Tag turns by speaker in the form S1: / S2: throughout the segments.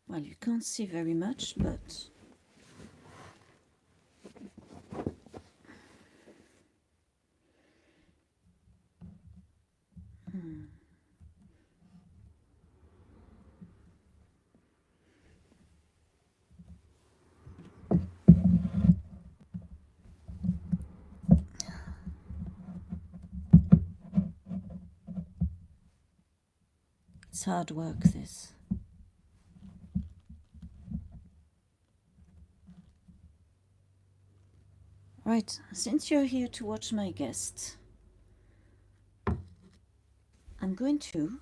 S1: Well, you can't see very much, but it's hard work, this. Right, since you're here to watch my guests, I'm going to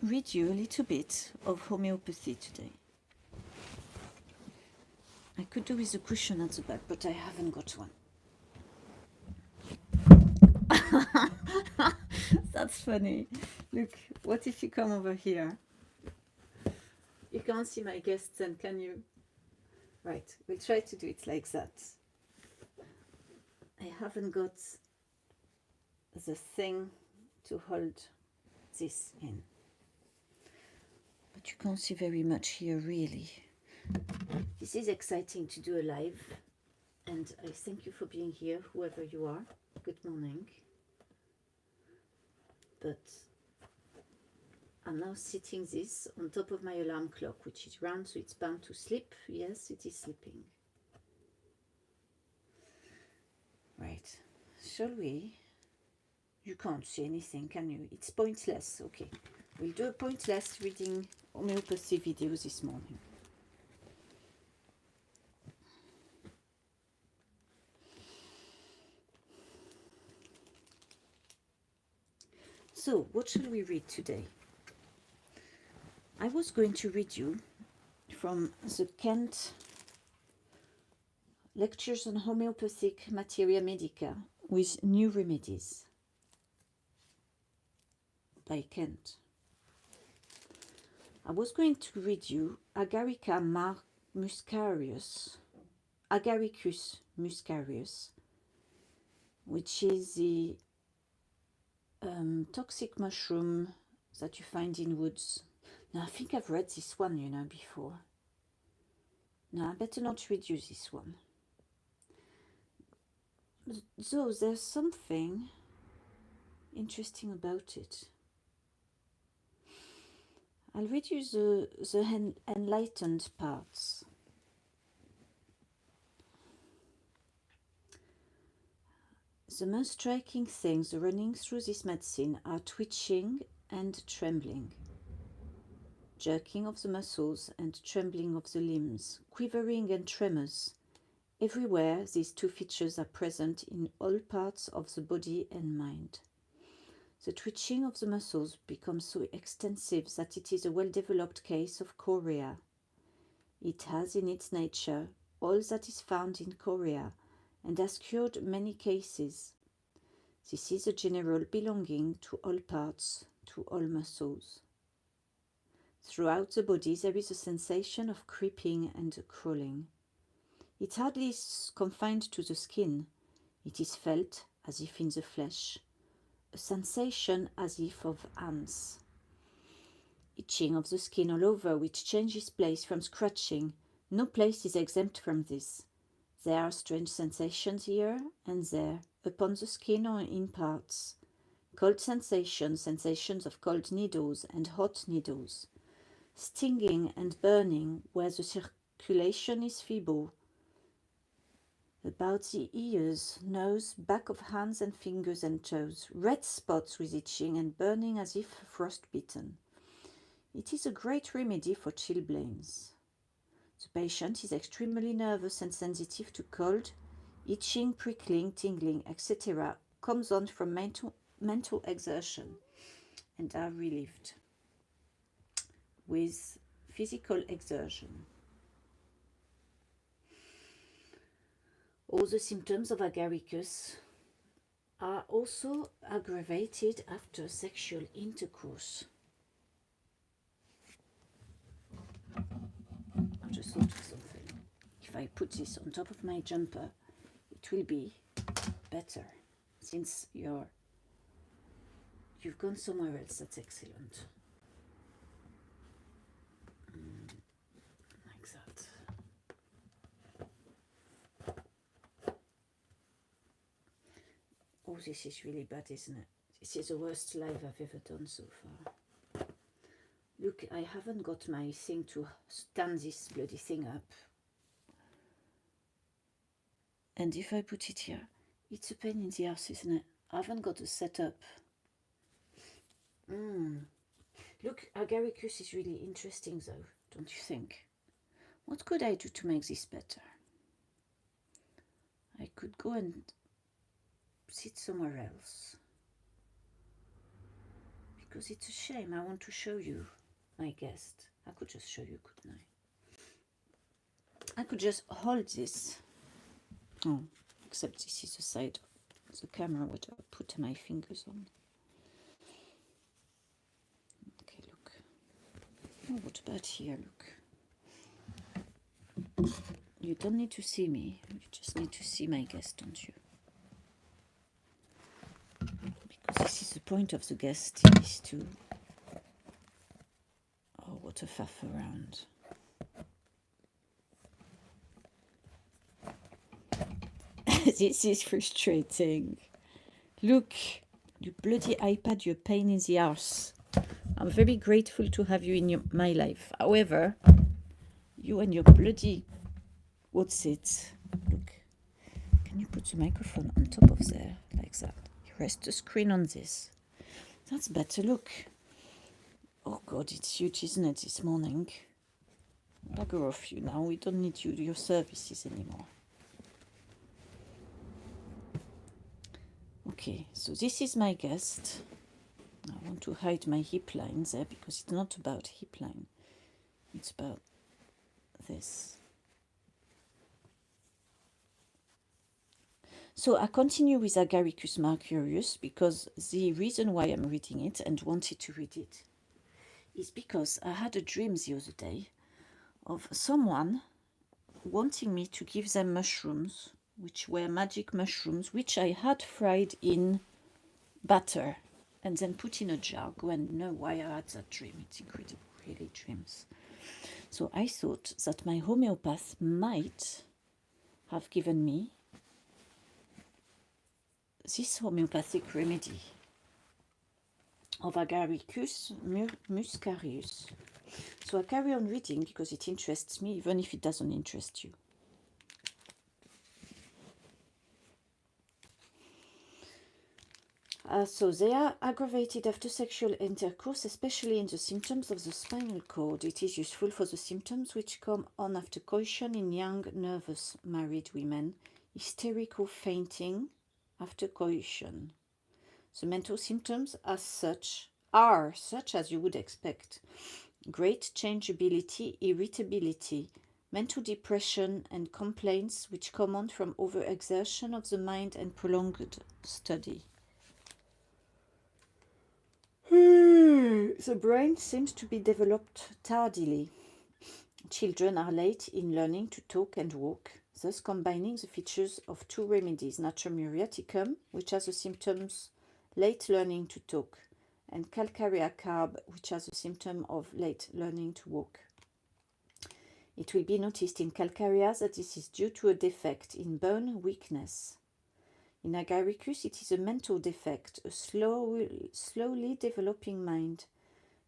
S1: read you a little bit of homeopathy today. I could do with a cushion at the back, but I haven't got one. That's funny. Look, what if you come over here? You can't see my guests then, can you? Right, we'll try to do it like that. I haven't got the thing to hold this in. But you can't see very much here, really. This is exciting to do a live, and I thank you for being here, whoever you are. Good morning. But I'm now sitting this on top of my alarm clock, which is round, so it's bound to sleep. Yes, it is sleeping. Right, shall we? You can't see anything, can you? It's pointless. Okay, we'll do a pointless reading homeopathy video this morning. So, what shall we read today? I was going to read you from the Kent Lectures on Homeopathic Materia Medica with New Remedies by Kent. I was going to read you Agaricus muscarius, which is the toxic mushroom that you find in woods. Now, I think I've read this one, before. No, I better not read you this one. So, there's something interesting about it. I'll read you the enlightened parts. The most striking things running through this medicine are twitching and trembling, jerking of the muscles and trembling of the limbs, quivering and tremors. Everywhere these two features are present in all parts of the body and mind. The twitching of the muscles becomes so extensive that it is a well-developed case of chorea. It has in its nature all that is found in chorea and has cured many cases. This is a general belonging to all parts, to all muscles. Throughout the body there is a sensation of creeping and crawling. It hardly is confined to the skin. It is felt as if in the flesh, a sensation as if of ants. Itching of the skin all over, which changes place from scratching. No place is exempt from this. There are strange sensations here and there, upon the skin or in parts. Cold sensations, sensations of cold needles and hot needles. Stinging and burning where the circulation is feeble. About the ears, nose, back of hands and fingers and toes. Red spots with itching and burning as if frostbitten. It is a great remedy for chilblains. The patient is extremely nervous and sensitive to cold, itching, prickling, tingling, etc. comes on from mental exertion and are relieved with physical exertion. All the symptoms of agaricus are also aggravated after sexual intercourse. I just thought of something. If I put this on top of my jumper, it will be better. Since you've gone somewhere else, that's excellent. Oh, this is really bad, isn't it? This is the worst live I've ever done so far. Look, I haven't got my thing to stand this bloody thing up. And if I put it here, it's a pain in the ass, isn't it? I haven't got a setup. Look, agaricus is really interesting though, don't you think? What could I do to make this better? I could go and sit somewhere else. Because it's a shame, I want to show you my guest. I could just show you, couldn't I? I could just hold this. Oh, except this is the side of the camera which I put my fingers on. Okay, look. Oh, what about here? Look. You don't need to see me. You just need to see my guest, don't you? Because this is the point of the guest, is to... Oh, what a faff around. This is frustrating. Look, you bloody iPad, you're a pain in the arse. I'm very grateful to have you in my life. However, you and your bloody... What's it? Look, can you put the microphone on top of there, like that? You rest the screen on this. That's better, look. Oh God, it's huge, isn't it, this morning? Bugger off you now, we don't need your services anymore. Okay, so this is my guest. I want to hide my hip line there because it's not about hip line. It's about this. So I continue with Agaricus mercurius because the reason why I'm reading it and wanted to read it is because I had a dream the other day of someone wanting me to give them mushrooms, which were magic mushrooms, which I had fried in butter and then put in a jar. Go and know why I had that dream. It's incredible, really, dreams. So I thought that my homeopath might have given me this homeopathic remedy of Agaricus muscarius. So I carry on reading because it interests me, even if it doesn't interest you. So they are aggravated after sexual intercourse, especially in the symptoms of the spinal cord. It is useful for the symptoms which come on after coition in young, nervous married women, hysterical fainting after coition. The mental symptoms are such as you would expect: great changeability, irritability, mental depression, and complaints which come on from overexertion of the mind and prolonged study. The brain seems to be developed tardily. Children are late in learning to talk and walk, thus combining the features of two remedies: Natrium muriaticum, which has the symptoms late learning to talk, and calcarea carb, which has a symptom of late learning to walk. It will be noticed in calcareas that this is due to a defect in bone weakness. In Agaricus, it is a mental defect, a slowly developing mind.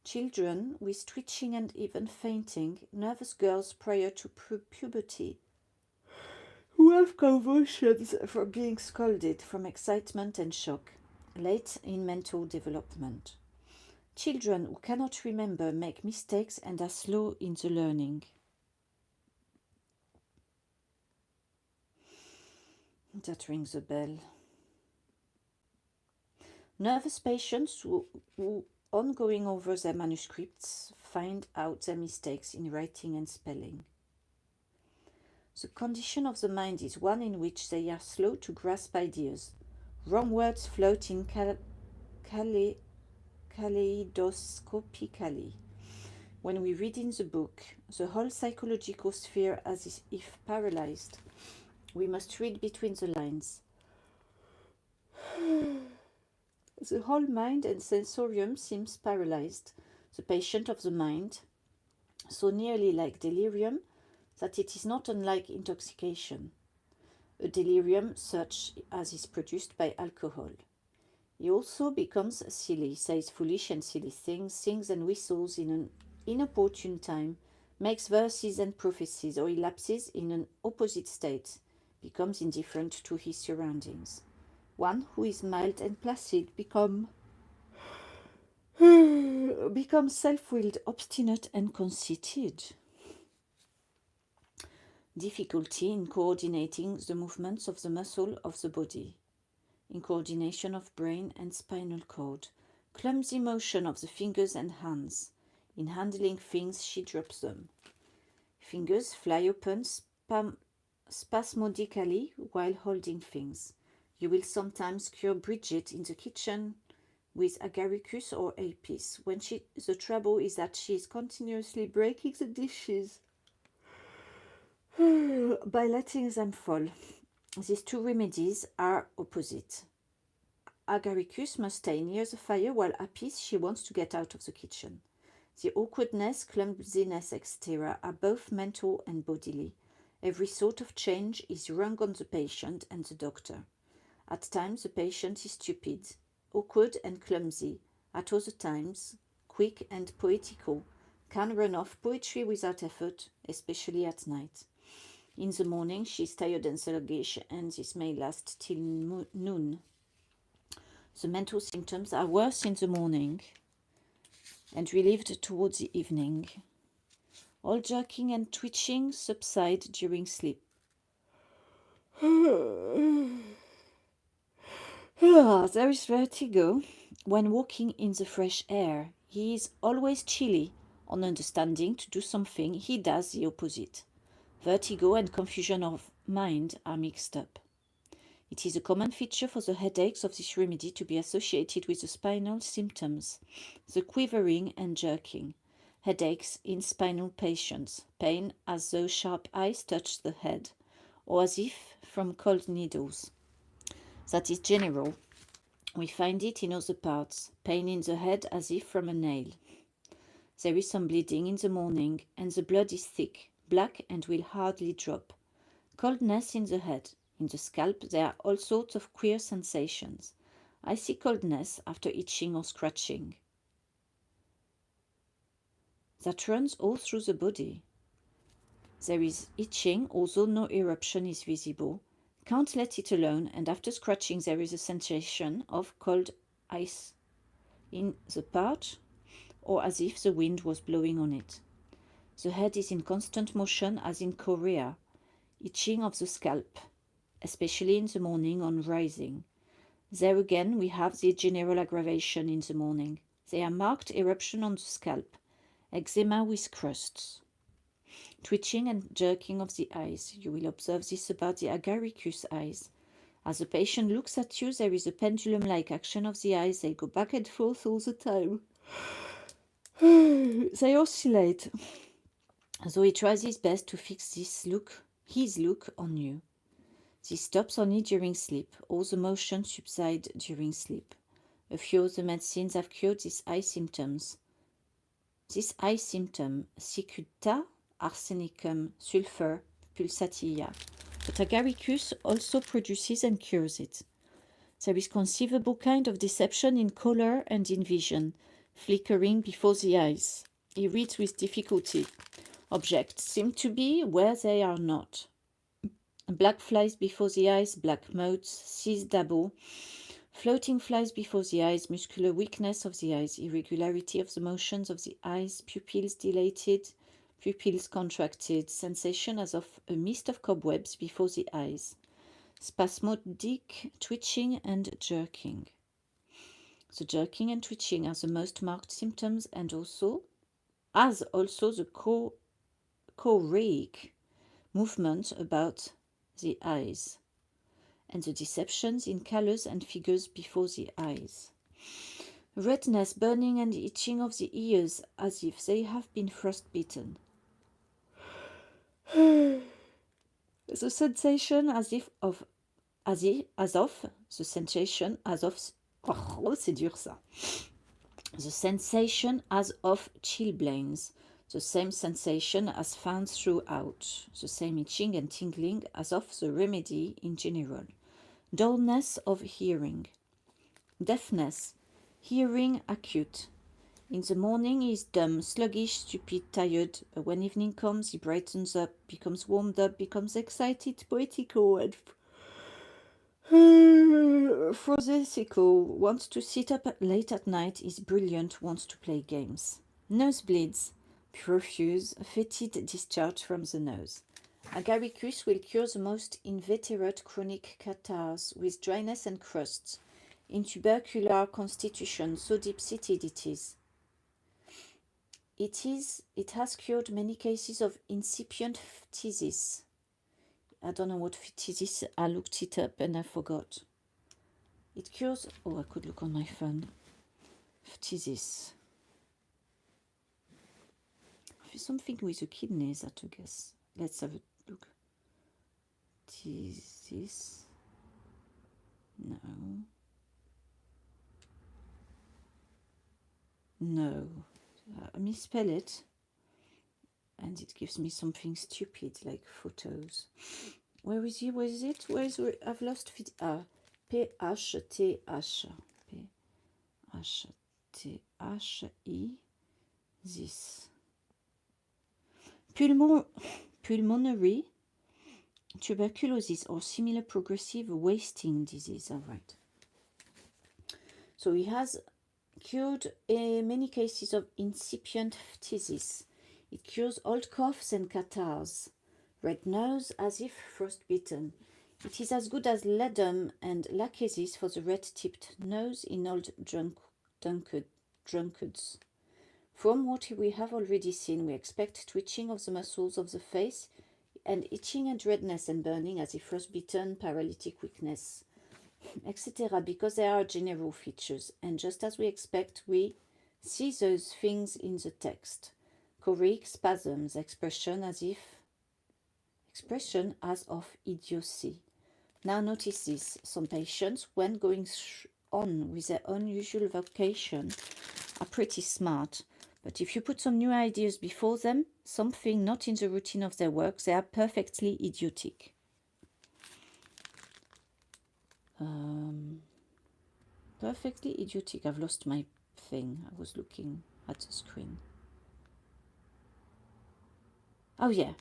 S1: Children with twitching and even fainting, nervous girls prior to puberty, who have convulsions from being scalded from excitement and shock, late in mental development. Children who cannot remember make mistakes and are slow in the learning. That rings a bell. Nervous patients who on going over their manuscripts find out their mistakes in writing and spelling. The condition of the mind is one in which they are slow to grasp ideas. Wrong words float in kaleidoscopically. When we read in the book, the whole psychological sphere as if paralyzed. We must read between the lines. The whole mind and sensorium seems paralyzed. The patient of the mind, so nearly like delirium that it is not unlike intoxication. a delirium such as is produced by alcohol. He also becomes silly, says foolish and silly things, sings and whistles in an inopportune time, makes verses and prophecies, or he lapses in an opposite state, becomes indifferent to his surroundings. One who is mild and placid becomes self-willed, obstinate, and conceited. Difficulty in coordinating the movements of the muscle of the body, in coordination of brain and spinal cord, clumsy motion of the fingers and hands. In handling things, she drops them. Fingers fly open spasmodically while holding things. You will sometimes cure Bridget in the kitchen with agaricus or apis. The trouble is that she is continuously breaking the dishes by letting them fall. These two remedies are opposite. Agaricus must stay near the fire, while Apis, she wants to get out of the kitchen. The awkwardness, clumsiness, etc. are both mental and bodily. Every sort of change is wrong on the patient and the doctor. At times the patient is stupid, awkward and clumsy. At other times, quick and poetical, can run off poetry without effort, especially at night. In the morning she is tired and sluggish, and this may last till noon. The mental symptoms are worse in the morning and relieved towards the evening. All jerking and twitching subside during sleep. There is vertigo when walking in the fresh air. He is always chilly on understanding to do something. He does the opposite. Vertigo and confusion of mind are mixed up. It is a common feature for the headaches of this remedy to be associated with the spinal symptoms, the quivering and jerking. Headaches in spinal patients, pain as though sharp eyes touch the head, or as if from cold needles. That is general. We find it in other parts, pain in the head as if from a nail. There is some bleeding in the morning, and the blood is thick, black, and will hardly drop. Coldness in the head. In the scalp there are all sorts of queer sensations. Icy coldness after itching or scratching. That runs all through the body. There is itching, although no eruption is visible. Can't let it alone, and after scratching there is a sensation of cold ice in the part, or as if the wind was blowing on it. The head is in constant motion as in chorea. Itching of the scalp, especially in the morning on rising. There again we have the general aggravation in the morning. There are marked eruption on the scalp, eczema with crusts. Twitching and jerking of the eyes. You will observe this about the agaricus eyes. As the patient looks at you, there is a pendulum-like action of the eyes. They go back and forth all the time. They oscillate. So he tries his best to fix his look on you. This stops only during sleep. All the motions subside during sleep. A few of the medicines have cured these eye symptoms. This eye symptom, cicuta, arsenicum, sulfur, pulsatilla. But agaricus also produces and cures it. There is conceivable kind of deception in color and in vision, flickering before the eyes. He reads with difficulty. Objects seem to be where they are not. Black flies before the eyes, black motes, seized dabble, floating flies before the eyes, muscular weakness of the eyes, irregularity of the motions of the eyes, pupils dilated, pupils contracted, sensation as of a mist of cobwebs before the eyes, spasmodic twitching and jerking. The jerking and twitching are the most marked symptoms, and also the choreic movement about the eyes, and the deceptions in colors and figures before the eyes. Redness, burning and itching of the ears as if they have been frostbitten. The sensation as of oh, c'est dur ça. The sensation as of chilblains, The same sensation as found throughout, the same itching and tingling as of the remedy in general. Dullness of hearing. Deafness. Hearing acute. In the morning he is dumb, sluggish, stupid, tired, but when evening comes he brightens up, becomes warmed up, becomes excited, poetical, and frosesical, wants to sit up late at night, is brilliant, wants to play games. Nosebleeds. Profuse, fetid discharge from the nose. Agaricus will cure the most inveterate chronic catarrhs with dryness and crusts. In tubercular constitution, so deep-seated it is. It has cured many cases of incipient phthisis. I don't know what phthisis. I looked it up and I forgot. It cures. Oh, I could look on my phone. Phthisis. Something with the kidneys, I guess. Let's have a look. Phthisis. No. No. I misspell it. And it gives me something stupid like photos. Where is he? Where is it? Where is it? I've lost it. P-H-T-H. P-H-T-H-I. This. Pulmonary tuberculosis or similar progressive wasting disease. All right. So he has cured many cases of incipient phthisis. It cures old coughs and catarrhs, red nose as if frostbitten. It is as good as ledum and lachesis for the red-tipped nose in old drunkards. From what we have already seen, we expect twitching of the muscles of the face and itching and redness and burning as if frostbitten, paralytic weakness, etc., because they are general features, and just as we expect, we see those things in the text. Choreic spasms, expression as of idiocy. Now notice this. Some patients, when going on with their unusual vocation, are pretty smart, but if you put some new ideas before them, something not in the routine of their work, they are perfectly idiotic. Perfectly idiotic. I've lost my thing. I was looking at the screen. Oh yeah.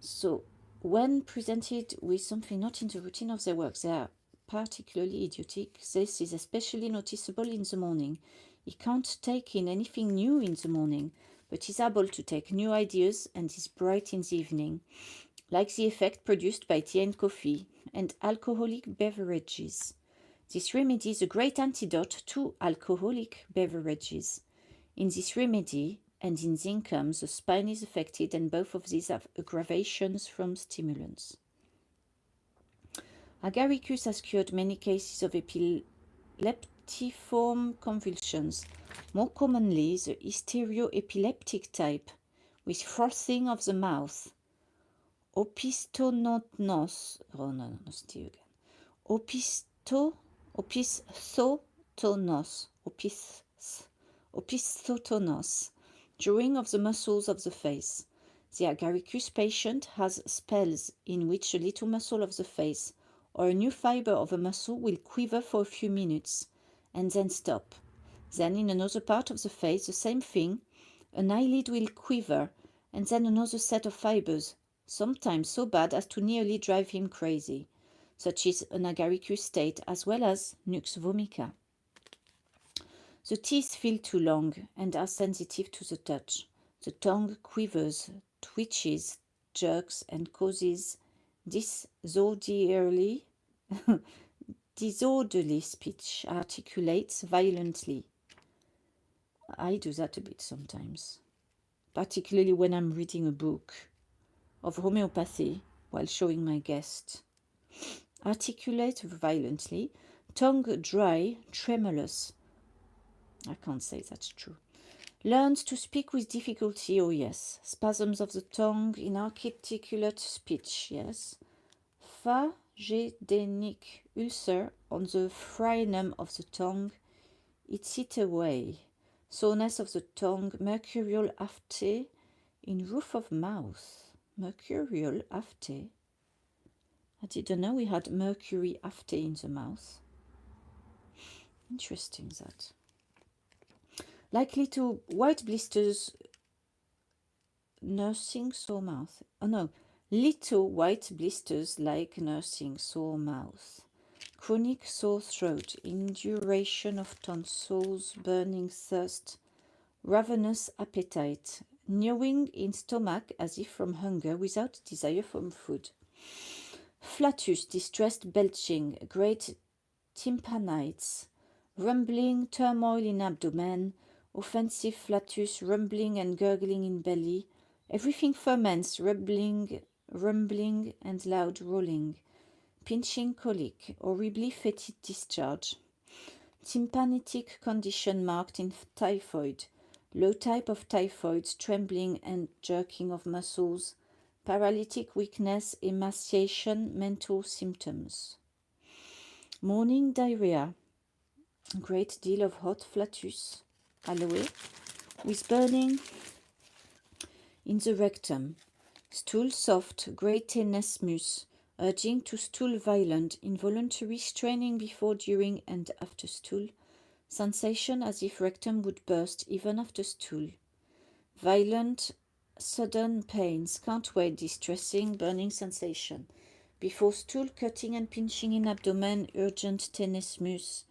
S1: So when presented with something not in the routine of their work, they are particularly idiotic. This is especially noticeable in the morning. He can't take in anything new in the morning, but is able to take new ideas and is bright in the evening, like the effect produced by tea and coffee and alcoholic beverages. This remedy is a great antidote to alcoholic beverages. In this remedy and in zincum, the spine is affected, and both of these have aggravations from stimulants. Agaricus has cured many cases of epileptiform convulsions, more commonly the hysteroepileptic type, with frothing of the mouth, opisthothonos, opisthotonos, drawing of the muscles of the face. The agaricus patient has spells in which a little muscle of the face or a new fiber of a muscle will quiver for a few minutes and then stop. Then in another part of the face, the same thing, an eyelid will quiver and then another set of fibers, sometimes so bad as to nearly drive him crazy. Such is an agaricus state as well as nux vomica. The teeth feel too long and are sensitive to the touch. The tongue quivers, twitches, jerks, and causes disorderly speech, articulates violently. I do that a bit sometimes, particularly when I'm reading a book of homeopathy while showing my guest. Articulate violently, tongue dry, tremulous. I can't say that's true. Learns to speak with difficulty, oh yes. Spasms of the tongue, inarticulate speech, yes. Phagedenic ulcer on the frenum of the tongue, it's it away. Soreness of the tongue, mercurial aphthé, in roof of mouth. Mercurial afte. I didn't know we had mercury afte in the mouth. Interesting that. Like little white blisters nursing sore mouth. Oh no, little white blisters like nursing sore mouth. Chronic sore throat, induration of tonsils, burning thirst, ravenous appetite, gnawing in stomach as if from hunger without desire for food. Flatus, distressed belching, great tympanites, rumbling, turmoil in abdomen, offensive flatus, rumbling and gurgling in belly. Everything ferments, rumbling and loud rolling. Pinching colic, horribly fetid discharge. Tympanitic condition marked in typhoid. Low type of typhoid, trembling and jerking of muscles. Paralytic weakness, emaciation, mental symptoms. Morning diarrhea. Great deal of hot flatus, aloe, with burning in the rectum. Stool soft, great tenesmus, urging to stool violent, involuntary straining before, during, and after stool. Sensation as if rectum would burst even after stool. Violent, sudden pains, can't wait, distressing, burning sensation. Before stool, cutting and pinching in abdomen, urgent tenesmus.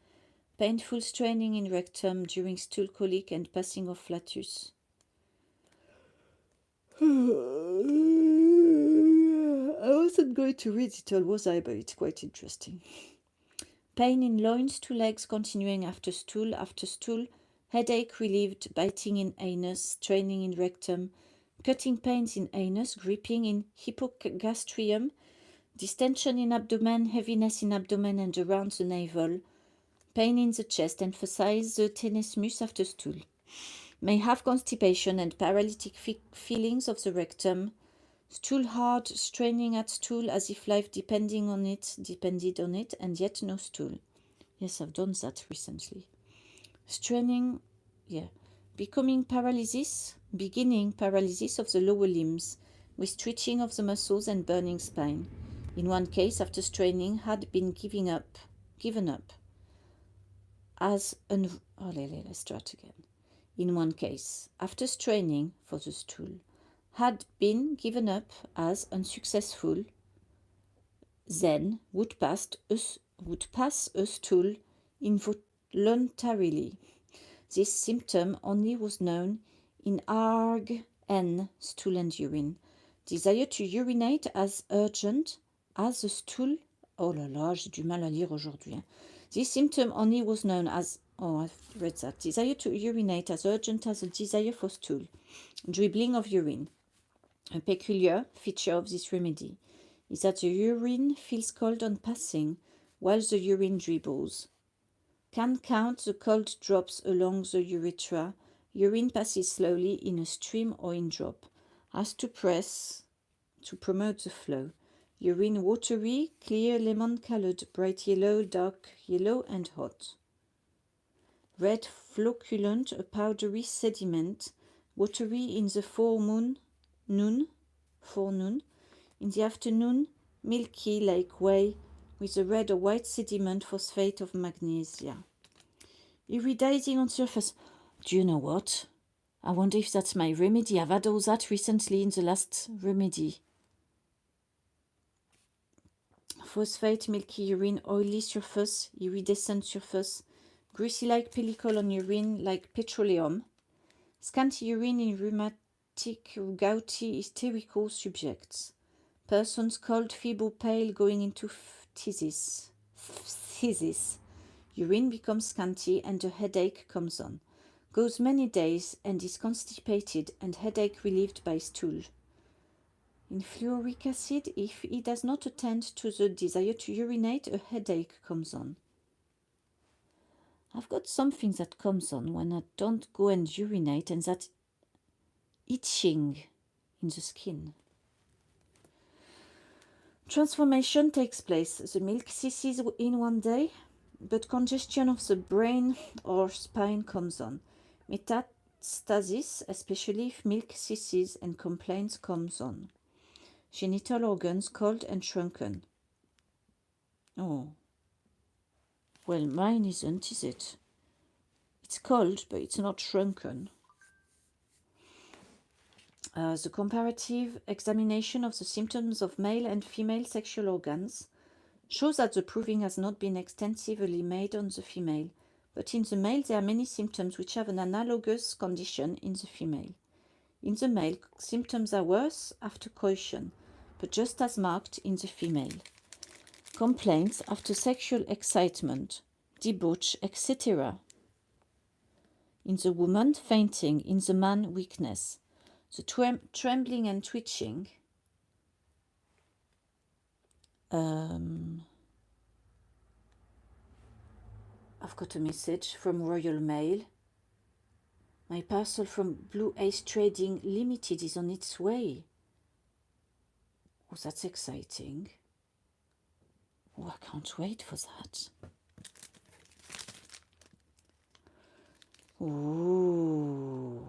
S1: Painful straining in rectum during stool colic and passing of flatus. I wasn't going to read it all, was I? But it's quite interesting. Pain in loins, two legs continuing after stool, headache relieved, biting in anus, straining in rectum, cutting pains in anus, gripping in hypogastrium, distension in abdomen, heaviness in abdomen and around the navel, pain in the chest, emphasize the tenesmus after stool. May have constipation and paralytic feelings of the rectum. Stool hard, straining at stool as if life depended on it, and yet no stool. Yes, I've done that recently. Straining, beginning paralysis of the lower limbs, with twitching of the muscles and burning spine. In one case, after straining, had been given up as an... let's start again. In one case, after straining for the stool, had been given up as unsuccessful, then would pass a stool involuntarily. This symptom only was known in ARG N, stool and urine. Desire to urinate as urgent as a stool. Oh là là, j'ai du mal à lire aujourd'hui. This symptom only was known as... Oh, I've read that. Desire to urinate as urgent as a desire for stool. Dribbling of urine. A peculiar feature of this remedy is that the urine feels cold on passing, while the urine dribbles. Can count the cold drops along the urethra. Urine passes slowly in a stream or in drop. Has to press to promote the flow. Urine watery, clear, lemon-colored, bright yellow, dark yellow, and hot. Red flocculent, a powdery sediment, watery in the forenoon. In the afternoon, milky like whey, with a red or white sediment, phosphate of magnesia. Iridizing on surface. Do you know what? I wonder if that's my remedy. I've had all that recently in the last remedy. Phosphate, milky urine, oily surface, iridescent surface, greasy-like pellicle on urine like petroleum, scanty urine in rheumatic, gouty, hysterical subjects, persons cold, feeble, pale, going into phthisis. Urine becomes scanty and a headache comes on. Goes many days and is constipated and headache relieved by stool. In fluoric acid, if he does not attend to the desire to urinate, a headache comes on. I've got something that comes on when I don't go and urinate, and that itching in the skin. Transformation takes place. The milk ceases in one day, but congestion of the brain or spine comes on. stasis, especially if milk ceases and complaints comes on. Genital organs cold and shrunken. Oh. Well, mine isn't, is it? It's cold, but it's not shrunken. The comparative examination of the symptoms of male and female sexual organs shows that the proving has not been extensively made on the female, but in the male there are many symptoms which have an analogous condition in the female. In the male, symptoms are worse after coition, but just as marked in the female. Complaints after sexual excitement, debauch, etc. In the woman, fainting. In the man, weakness. The trembling and twitching. I've got a message from Royal Mail. My parcel from Blue Ace Trading Limited is on its way. Oh, that's exciting. Oh, I can't wait for that. Ooh.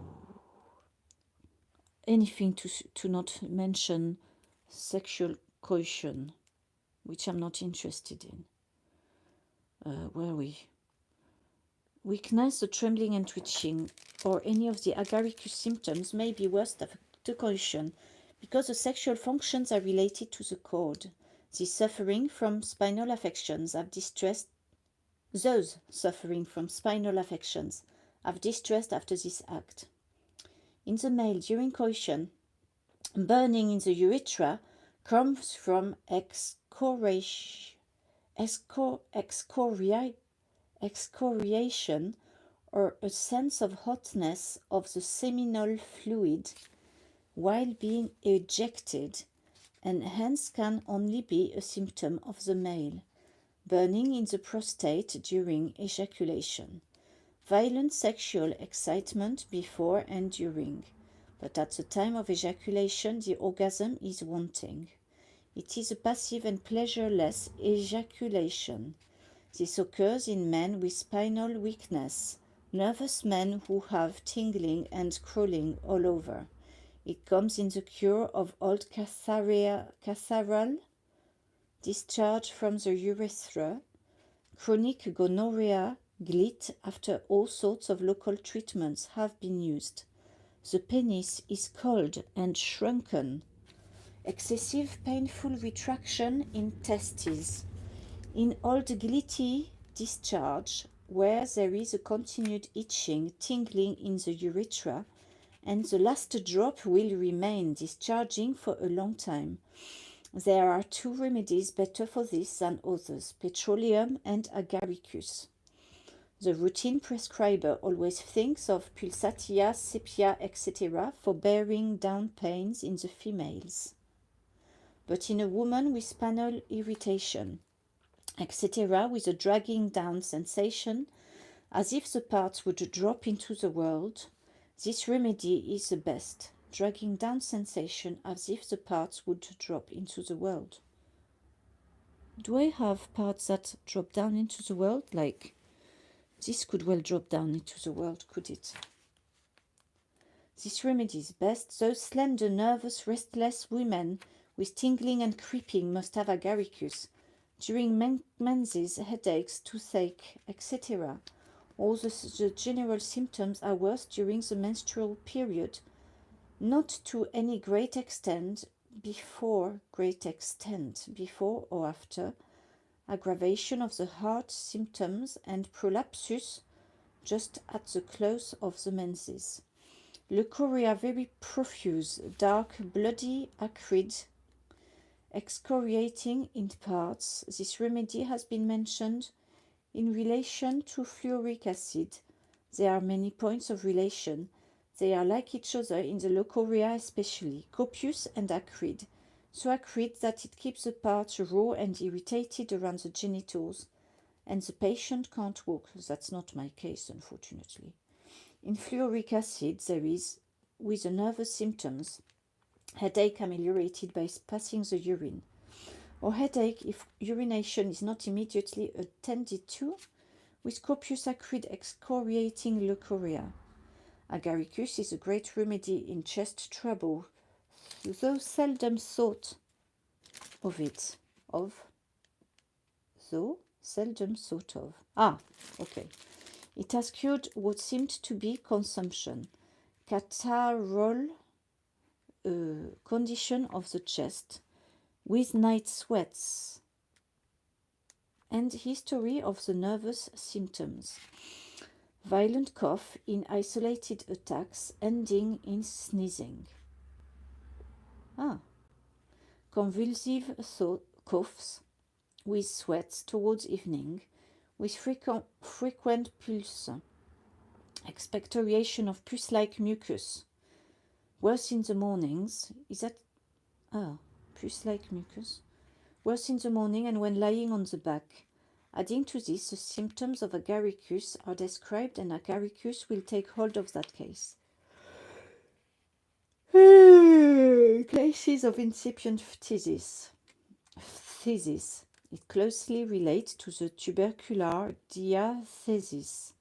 S1: Anything to not mention sexual coition, which I'm not interested in. Where are we? Weakness, the trembling and twitching, or any of the agaricus symptoms may be worse after coition, because the sexual functions are related to the cord. Those suffering from spinal affections have distress after this act. In the male, during coition, burning in the urethra comes from excoriation or a sense of hotness of the seminal fluid while being ejected, and hence can only be a symptom of the male. Burning in the prostate during ejaculation. Violent sexual excitement before and during, but at the time of ejaculation the orgasm is wanting. It is a passive and pleasureless ejaculation. This occurs in men with spinal weakness, nervous men who have tingling and crawling all over. It comes in the cure of old catharal, discharge from the urethra, chronic gonorrhea, glit after all sorts of local treatments have been used. The penis is cold and shrunken. Excessive painful retraction in testes. In old glitty discharge, where there is a continued itching, tingling in the urethra, and the last drop will remain discharging for a long time. There are two remedies better for this than others, petroleum and agaricus. The routine prescriber always thinks of pulsatia, sepia, etc. for bearing down pains in the females. But in a woman with spinal irritation, etc., with a dragging down sensation, as if the parts would drop into the world, this remedy is the best. Dragging down sensation as if the parts would drop into the world. Do I have parts that drop down into the world? Like, this could well drop down into the world, could it? This remedy is best. Those slender, nervous, restless women with tingling and creeping must have agaricus. During menses, headaches, toothache, etc. All the general symptoms are worse during the menstrual period, not to any great extent before or after, aggravation of the heart symptoms and prolapsus just at the close of the menses. Leucorrhea very profuse, dark, bloody, acrid, excoriating in parts. This remedy has been mentioned in relation to fluoric acid. There are many points of relation. They are like each other in the leucorrhea especially, copious and acrid, so acrid that it keeps the parts raw and irritated around the genitals, and the patient can't walk. That's not my case, unfortunately. In fluoric acid, there is, with the nervous symptoms, headache ameliorated by passing the urine, or headache if urination is not immediately attended to, with copious acrid excoriating leucorrhea. Agaricus is a great remedy in chest trouble, though seldom thought of it. Ah, okay. It has cured what seemed to be consumption, catarrhal, condition of the chest, with night sweats, and history of the nervous symptoms. Violent cough in isolated attacks ending in sneezing. Convulsive coughs with sweats towards evening, with frequent pulse, expectoration of pus-like mucus. Worse in the mornings. Is that... pus-like mucus. Worse in the morning and when lying on the back. Adding to this, the symptoms of agaricus are described, and agaricus will take hold of that case. Cases of incipient phthisis. It closely relates to the tubercular diathesis.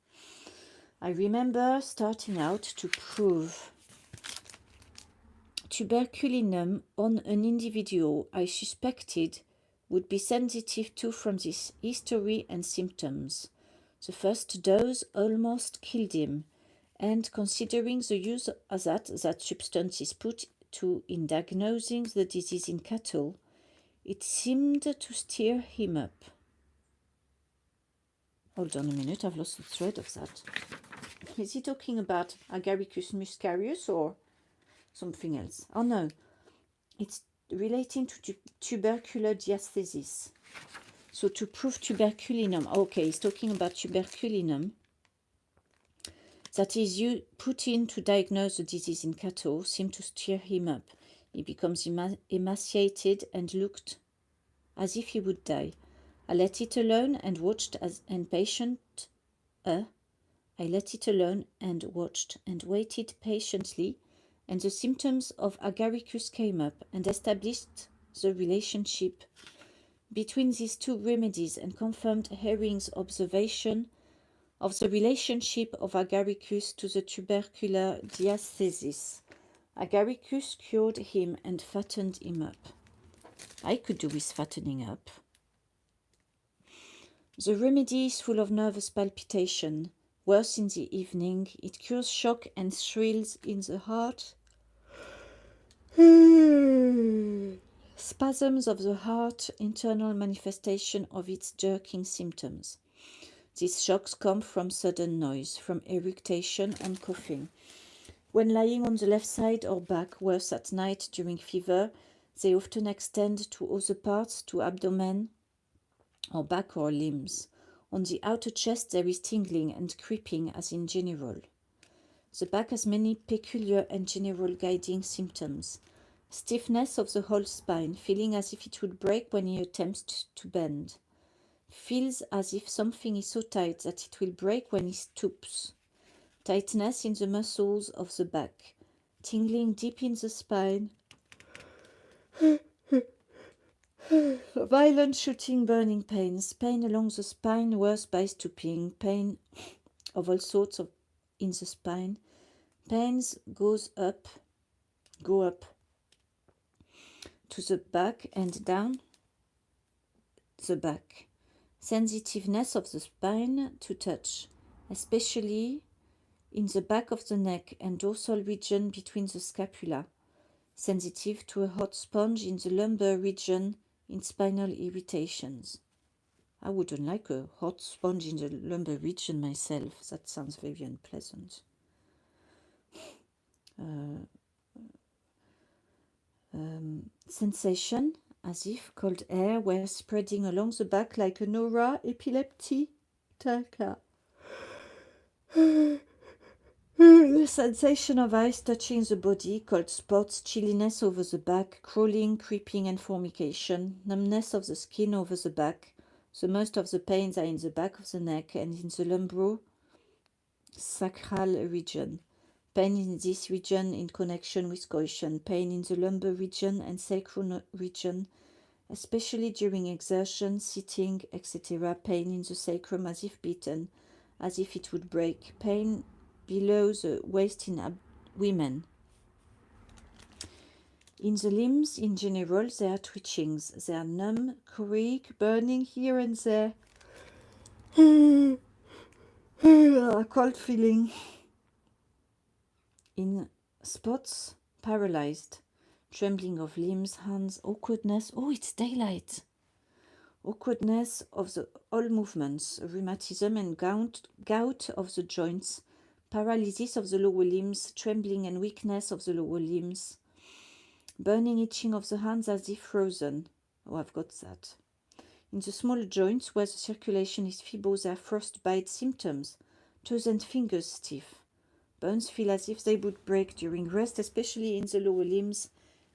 S1: I remember starting out to prove tuberculinum on an individual I suspected would be sensitive to from this history and symptoms. The first dose almost killed him, and considering the use that substance is put to in diagnosing the disease in cattle, it seemed to stir him up. Hold on a minute, I've lost the thread of that. Is he talking about Agaricus muscarius or something else? Oh no, it's relating to tubercular diathesis. So to prove tuberculinum, okay, he's talking about tuberculinum. That is put in to diagnose the disease in cattle, seemed to stir him up. He becomes emaciated and looked as if he would die. I let it alone and watched and waited patiently, and the symptoms of agaricus came up and established the relationship between these two remedies and confirmed Herring's observation of the relationship of agaricus to the tubercular diathesis. Agaricus cured him and fattened him up. I could do with fattening up. The remedy is full of nervous palpitation. Worse in the evening, it cures shock and thrills in the heart. Spasms of the heart, internal manifestation of its jerking symptoms. These shocks come from sudden noise, from eructation and coughing. When lying on the left side or back, worse at night during fever, they often extend to other parts, to abdomen or back or limbs. On the outer chest there is tingling and creeping as in general. The back has many peculiar and general guiding symptoms. Stiffness of the whole spine, feeling as if it would break when he attempts to bend. Feels as if something is so tight that it will break when he stoops. Tightness in the muscles of the back. Tingling deep in the spine. Violent shooting, burning pains. Pain along the spine, worse by stooping. Pain of all sorts in the spine. Pains go up to the back and down the back. Sensitiveness of the spine to touch, especially in the back of the neck and dorsal region between the scapula. Sensitive to a hot sponge in the lumbar region in spinal irritations. I wouldn't like a hot sponge in the lumbar region myself. That sounds very unpleasant. Sensation as if cold air were spreading along the back like an aura epileptica. The sensation of ice touching the body, cold spots, chilliness over the back, crawling, creeping and formication, numbness of the skin over the back. The most of the pains are in the back of the neck and in the lumbosacral region. Pain in this region in connection with coition, pain in the lumbar region and sacral region, especially during exertion, sitting, etc. Pain in the sacrum as if beaten, as if it would break. Pain below the waist in women. In the limbs, in general, there are twitchings. They are numb, creak, burning here and there. A cold feeling. In spots, paralyzed. Trembling of limbs, hands, awkwardness. Oh, it's daylight. Awkwardness of the all movements, rheumatism and gout of the joints, paralysis of the lower limbs, trembling and weakness of the lower limbs, burning, itching of the hands as if frozen. Oh, I've got that. In the small joints where the circulation is feeble, there are frostbite symptoms, toes and fingers stiff. Bones feel as if they would break during rest, especially in the lower limbs,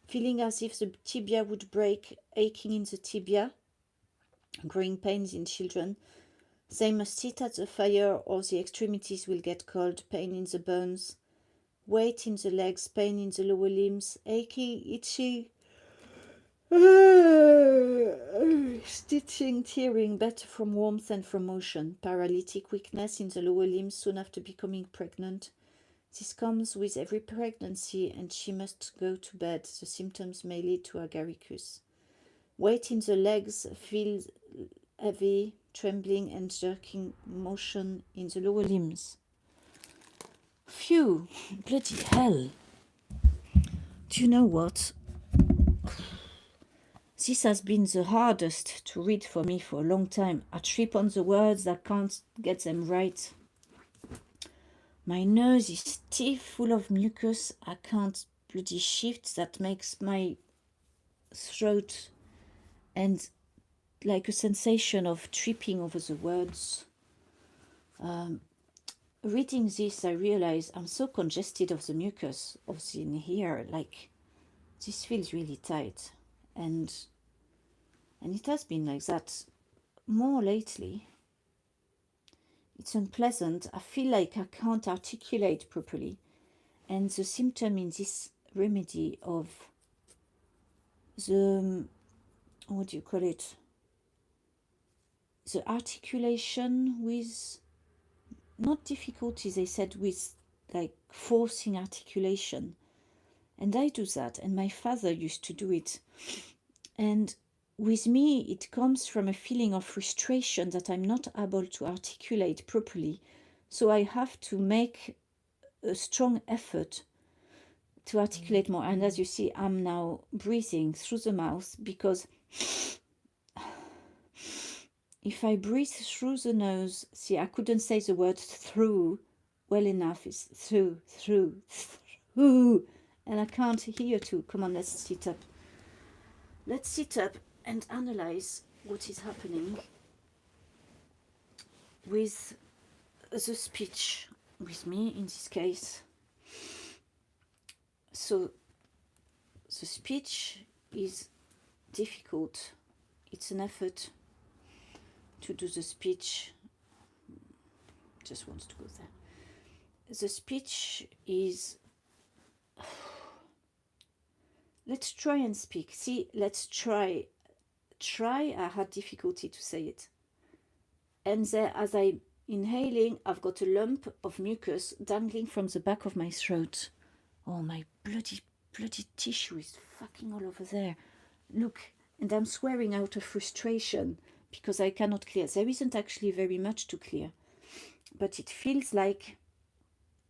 S1: feeling as if the tibia would break, aching in the tibia, growing pains in children. They must sit at the fire or the extremities will get cold, pain in the bones, weight in the legs, pain in the lower limbs, aching, itchy, stitching, tearing, better from warmth and from motion, paralytic weakness in the lower limbs soon after becoming pregnant. This comes with every pregnancy and she must go to bed. The symptoms may lead to agaricus. Weight in the legs, feel heavy, trembling and jerking motion in the lower limbs. Phew, bloody hell. Do you know what? This has been the hardest to read for me for a long time. I trip on the words, I can't get them right. My nose is stiff, full of mucus. I can't bloody shift. That makes my throat and like a sensation of tripping over the words. Reading this, I realize I'm so congested of the mucus of the in here. Like, this feels really tight. And it has been like that more lately. It's unpleasant. I feel like I can't articulate properly. And the symptom in this remedy of the, what do you call it? The articulation with, not difficulty, they said, with like forcing articulation. And I do that, and my father used to do it. And with me, it comes from a feeling of frustration that I'm not able to articulate properly. So I have to make a strong effort to articulate more. And as you see, I'm now breathing through the mouth because if I breathe through the nose, see, I couldn't say the word through well enough. It's through, and I can't hear too. Come on, let's sit up. Let's sit up and analyze what is happening with the speech, with me in this case. So the speech is difficult. It's an effort to do the speech. Just wants to go there. The speech is, let's try and speak. See, let's try. I had difficulty to say it. And there, as I'm inhaling, I've got a lump of mucus dangling from the back of my throat. Oh, my bloody tissue is fucking all over there. Look, and I'm swearing out of frustration because I cannot clear. There isn't actually very much to clear. But it feels like,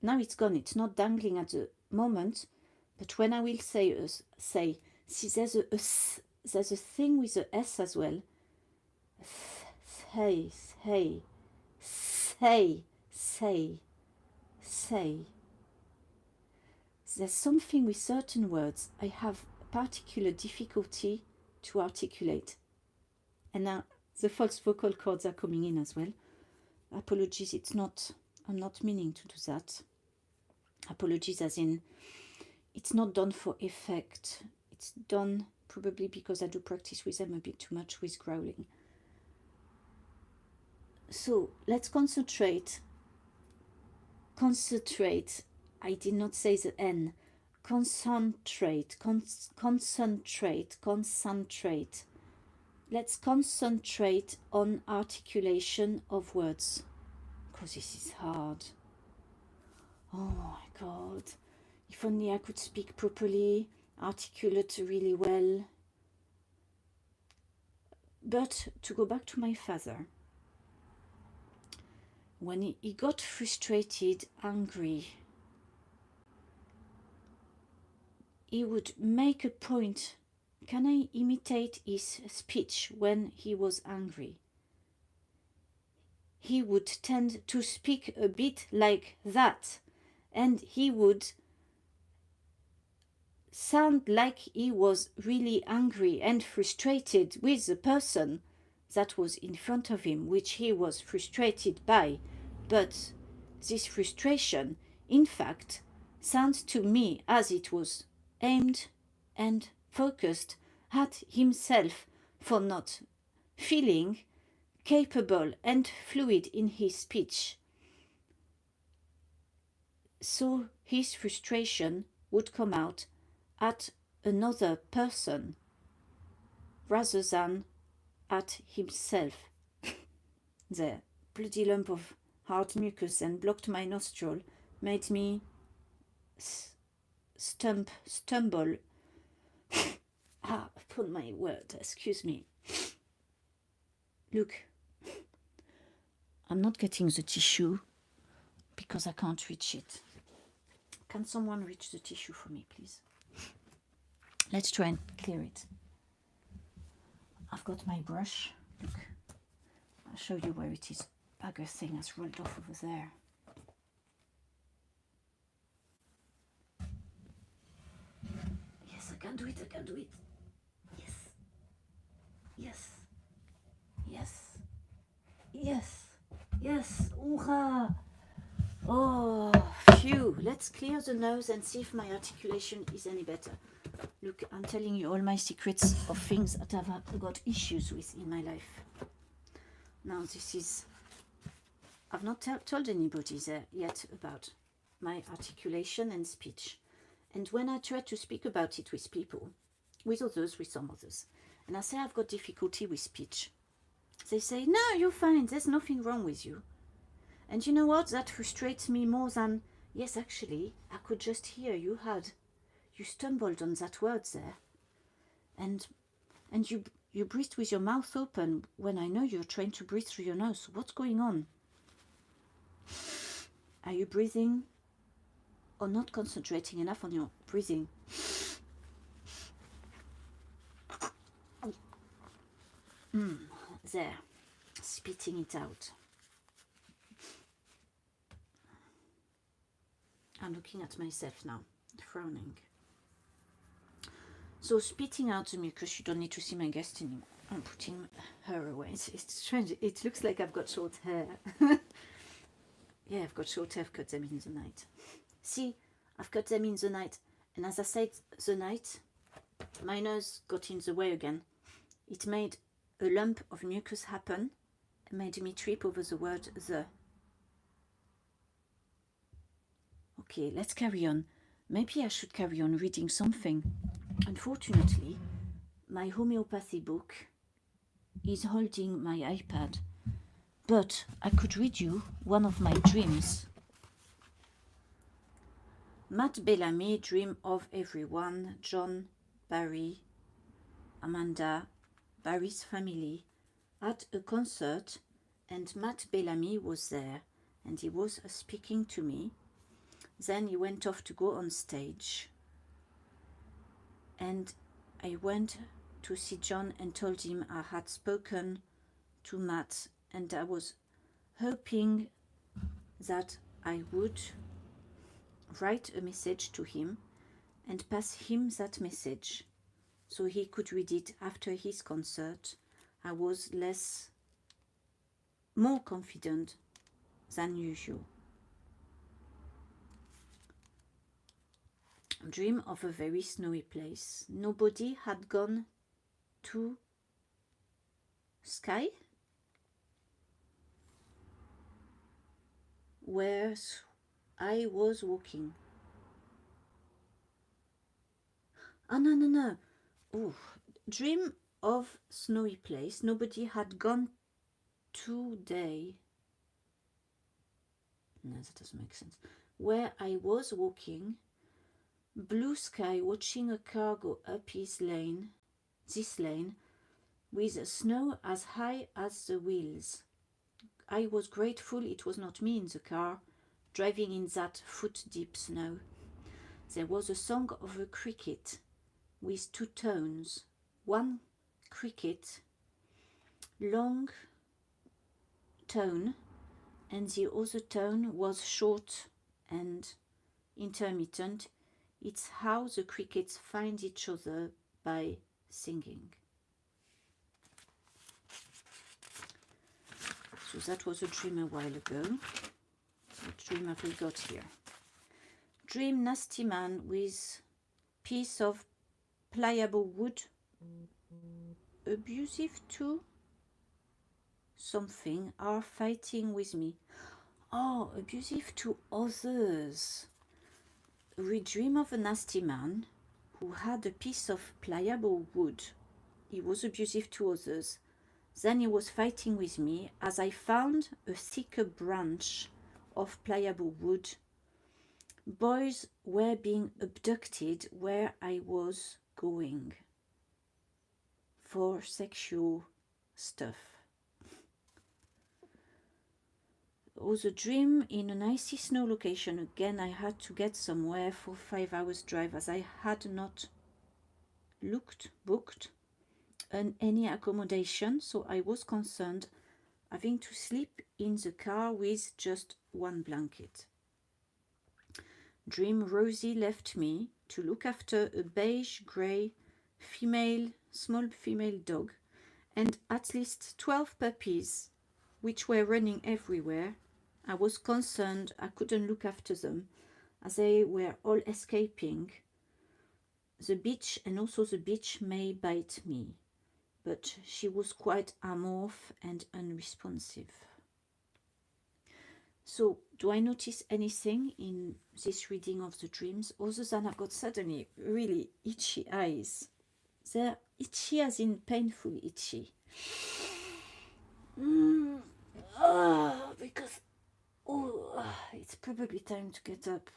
S1: now it's gone. It's not dangling at the moment. But when I will say, see, there's a thing with the S as well. Say. There's something with certain words I have particular difficulty to articulate. And now the false vocal cords are coming in as well. Apologies, I'm not meaning to do that. Apologies as in, it's not done for effect. It's done probably because I do practice with them a bit too much with growling. So let's concentrate. I did not say the N. Concentrate. Let's concentrate on articulation of words, because this is hard. Oh my God. If only I could speak properly, articulate really well. But to go back to my father, when he got frustrated, angry, he would make a point. Can I imitate his speech when he was angry? He would tend to speak a bit like that, and he would sound like he was really angry and frustrated with the person that was in front of him, which he was frustrated by. But this frustration, in fact, sounds to me as it was aimed and focused at himself for not feeling capable and fluid in his speech. So his frustration would come out at another person rather than at himself. The bloody lump of hard mucus and blocked my nostril made me stumble. Upon my word, excuse me. Look, I'm not getting the tissue because I can't reach it. Can someone reach the tissue for me, please? Let's try and clear it. I've got my brush. Look, I'll show you where it is. Bugger thing has rolled off over there. Yes, I can do it, I can do it. Yes. Yes. Yes. Yes. Yes. Hurrah! Oh, phew. Let's clear the nose and see if my articulation is any better. Look, I'm telling you all my secrets of things that I've got issues with in my life. Now, this is... I've not told anybody there yet about my articulation and speech. And when I try to speak about it with people, with some others, and I say I've got difficulty with speech, they say, no, you're fine, there's nothing wrong with you. And you know what? That frustrates me more than, yes, actually, I could just hear you stumbled on that word there. And you breathed with your mouth open when I know you're trying to breathe through your nose. What's going on? Are you breathing or not concentrating enough on your breathing? There, spitting it out. I'm looking at myself now, frowning. So spitting out the mucus, you don't need to see my guest anymore. I'm putting her away. It's strange. It looks like I've got short hair. Yeah, I've got short hair. I've cut them in the night. See, I've cut them in the night. And as I said, the night, my nose got in the way again. It made a lump of mucus happen and made me trip over the word the. Okay, let's carry on. Maybe I should carry on reading something. Unfortunately, my homeopathy book is holding my iPad, but I could read you one of my dreams. Matt Bellamy, dream of everyone, John, Barry, Amanda, Barry's family, at a concert, and Matt Bellamy was there, and he was speaking to me. Then he went off to go on stage, and I went to see John and told him I had spoken to Matt, and I was hoping that I would write a message to him and pass him that message so he could read it after his concert. I was more confident than usual. Dream of a very snowy place. Nobody had gone to sky where I was walking. Oh, no. Oh, dream of snowy place. Nobody had gone today. No, that doesn't make sense. Where I was walking, blue sky, watching a car go up this lane, with snow as high as the wheels. I was grateful it was not me in the car, driving in that foot-deep snow. There was a song of a cricket, with two tones. One cricket, long tone, and the other tone was short and intermittent. It's how the crickets find each other, by singing. So that was a dream a while ago. What dream have we got here? Dream nasty man with piece of pliable wood, abusive to something, are fighting with me. Oh, abusive to others. We dream of a nasty man who had a piece of pliable wood. He was abusive to others. Then he was fighting with me as I found a thicker branch of pliable wood. Boys were being abducted where I was going for sexual stuff. It was a dream in an icy snow location. Again, I had to get somewhere for 5 hours drive as I had not booked any accommodation, so I was concerned having to sleep in the car with just one blanket. Dream Rosie left me to look after a beige-grey small female dog and at least 12 puppies which were running everywhere. I was concerned I couldn't look after them as they were all escaping the bitch, and also the bitch may bite me. But she was quite amorph and unresponsive. So, do I notice anything in this reading of the dreams other than I've got suddenly really itchy eyes? They're itchy as in painful itchy. Because it's probably time to get up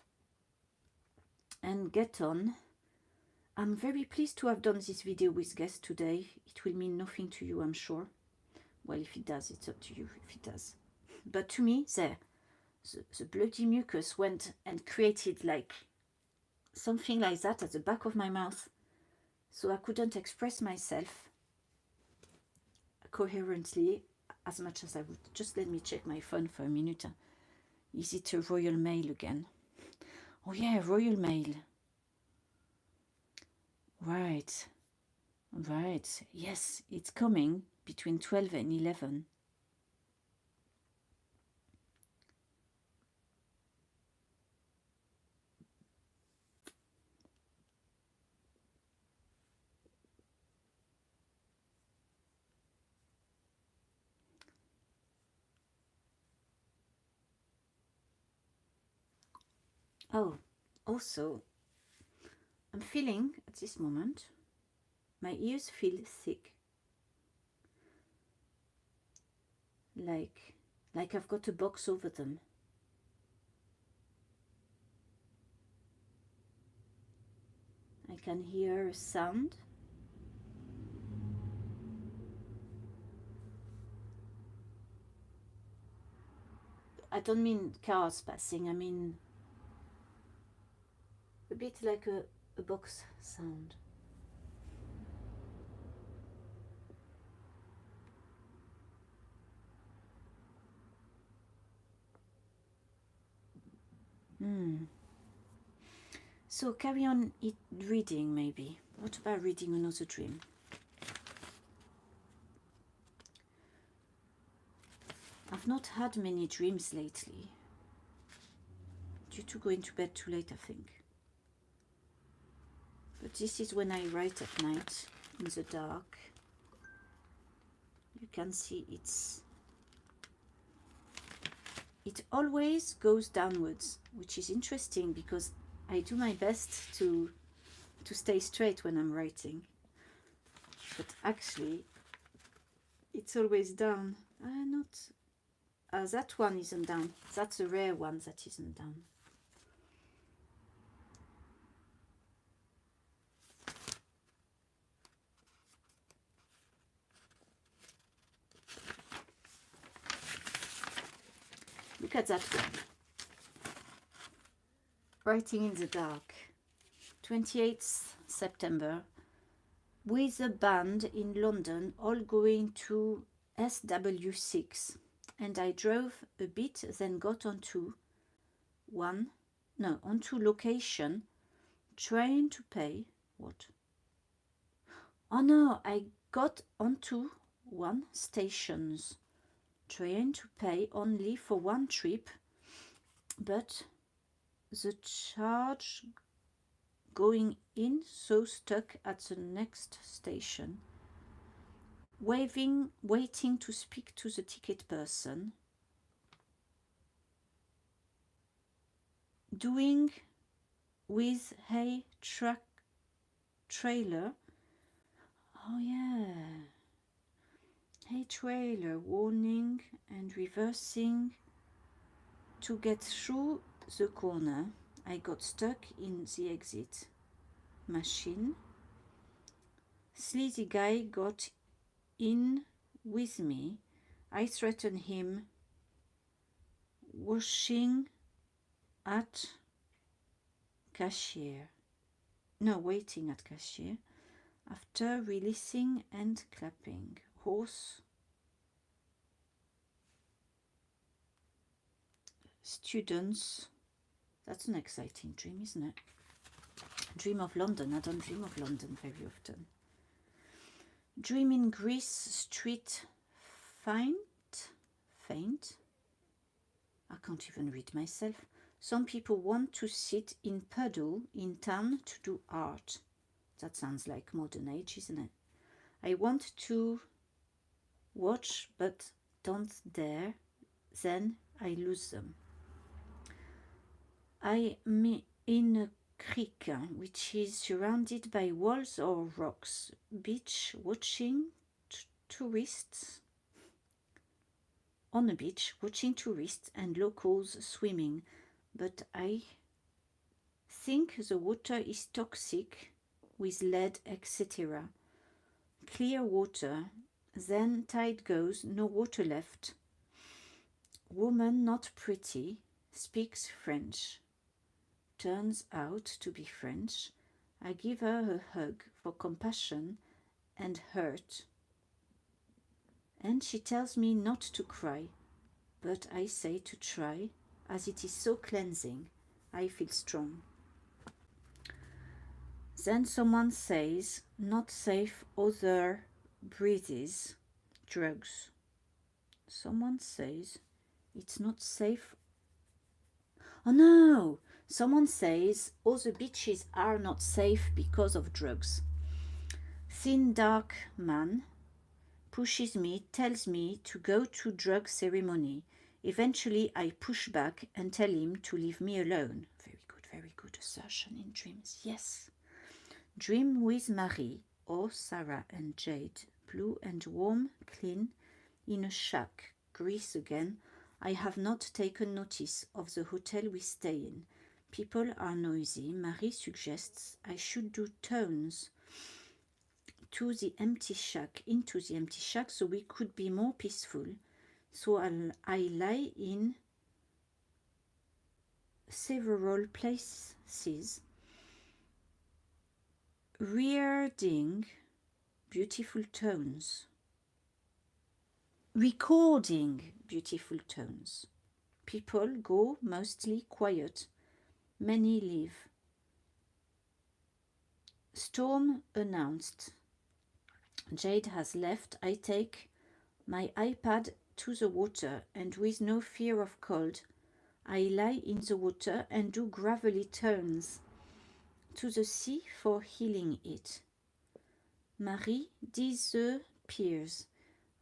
S1: and get on. I'm very pleased to have done this video with guests today. It will mean nothing to you, I'm sure. Well, if it does, it's up to you if it does. But to me, the bloody mucus went and created like something like that at the back of my mouth. So I couldn't express myself coherently as much as I would. Just let me check my phone for a minute. Is it a Royal Mail again? Oh yeah, Royal Mail. Right. Yes, it's coming between 12 and 11. Oh, also, I'm feeling at this moment, my ears feel thick. Like I've got a box over them. I can hear a sound. I don't mean cars passing, I mean a bit like a box sound. So carry on reading maybe. What about reading another dream? I've not had many dreams lately. Due to going to bed too late, I think. But this is when I write at night in the dark. You can see it always goes downwards, which is interesting because I do my best to stay straight when I'm writing. But actually, it's always down. that one isn't down. That's a rare one that isn't down. Look at that one. Writing in the dark. 28th September. With a band in London, all going to SW6. And I drove a bit, then got onto location, trying to pay. What? Oh no, I got onto one stations, trying to pay only for one trip, but the charge going in, so stuck at the next station. Waiting to speak to the ticket person. Doing with a trailer. Oh yeah. A trailer warning and reversing to get through the corner. I got stuck in the exit machine. Sleazy guy got in with me. I threatened him washing at cashier. No, waiting at cashier. After releasing and clapping. Horse. Students. That's an exciting dream, isn't it? Dream of London. I don't dream of London very often. Dream in Greece, street faint. I can't even read myself. Some people want to sit in puddle in town to do art. That sounds like modern age, isn't it? I want to watch but don't dare. Then I lose them. I am in a creek which is surrounded by walls or rocks. Beach watching tourists. On a beach watching tourists and locals swimming. But I think the water is toxic with lead, etc. Clear water. Then tide goes, no water left. Woman not pretty, speaks French. Turns out to be French. I give her a hug for compassion and hurt. And she tells me not to cry, but I say to try, as it is so cleansing. I feel strong. Then someone says, not safe, other breathes, drugs. Someone says, it's not safe. Oh no! Someone says, all the beaches are not safe because of drugs. Thin dark man pushes me, tells me to go to drug ceremony. Eventually I push back and tell him to leave me alone. Very good assertion in dreams. Yes. Dream with Marie, or Sarah and Jade, blue and warm, clean, in a shack, Greece again. I have not taken notice of the hotel we stay in. People are noisy. Marie suggests I should do turns into the empty shack so we could be more peaceful. So I lie in several places, recording beautiful tones. People go mostly quiet. Many leave. Storm announced. Jade has left. I take my iPad to the water and with no fear of cold, I lie in the water and do gravelly turns to the sea for healing it. Marie disappears.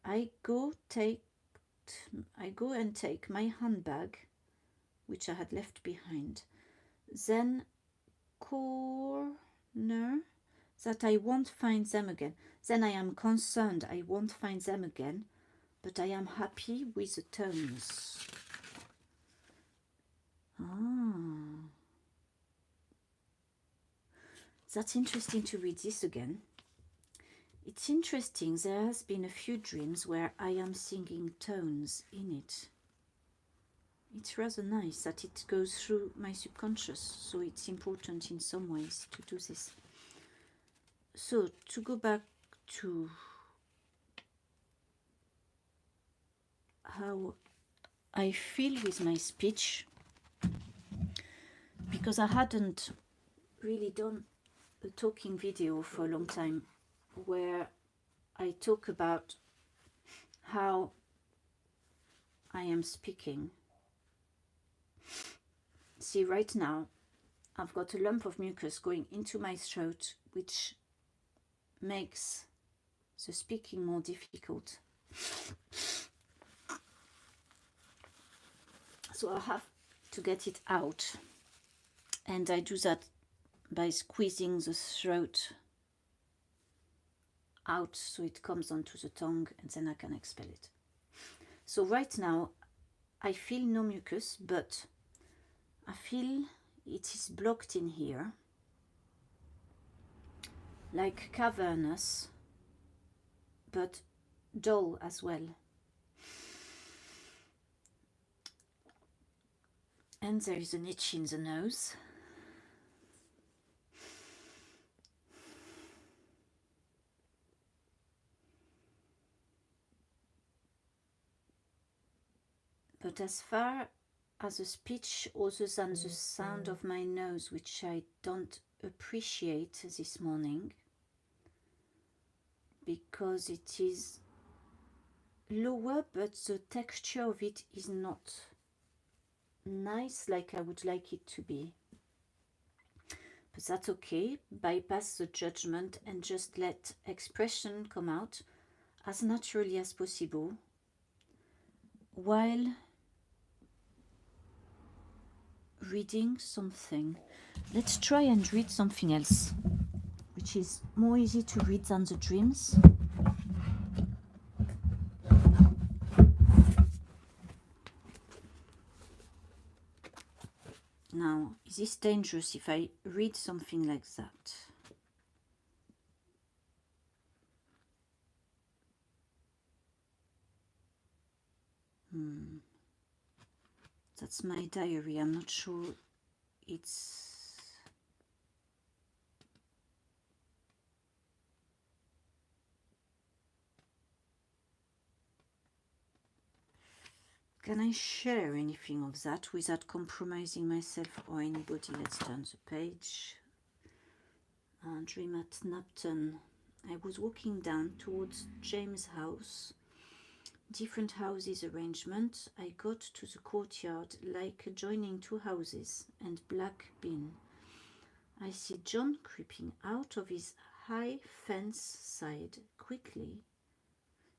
S1: I go and take my handbag, which I had left behind. Then corner that I won't find them again. Then I am concerned I won't find them again. but I am happy with the tones. Ah, that's interesting to read this again. It's interesting, there has been a few dreams where I am singing tones in it. It's rather nice that it goes through my subconscious, so it's important in some ways to do this. So, to go back to how I feel with my speech, because I hadn't really done a talking video for a long time where I talk about how I am speaking. See, right now I've got a lump of mucus going into my throat, which makes the speaking more difficult. So I have to get it out, and I do that by squeezing the throat out so it comes onto the tongue, and then I can expel it. So right now I feel no mucus, but I feel it is blocked in here, like cavernous, but dull as well. And there is an itch in the nose. But as far as a speech other than the sound of my nose, which I don't appreciate this morning, because it is lower, but the texture of it is not nice like I would like it to be. But that's okay. Bypass the judgment and just let expression come out as naturally as possible, while reading something. Let's try and read something else, which is more easy to read than the dreams. Now, is this dangerous if I read something like that? That's my diary. I'm not sure it's... Can I share anything of that without compromising myself or anybody? Let's turn the page. Dream at Napton. I was walking down towards James' house. Different houses arrangement. I got to the courtyard like adjoining two houses and black bin. I see John creeping out of his high fence side quickly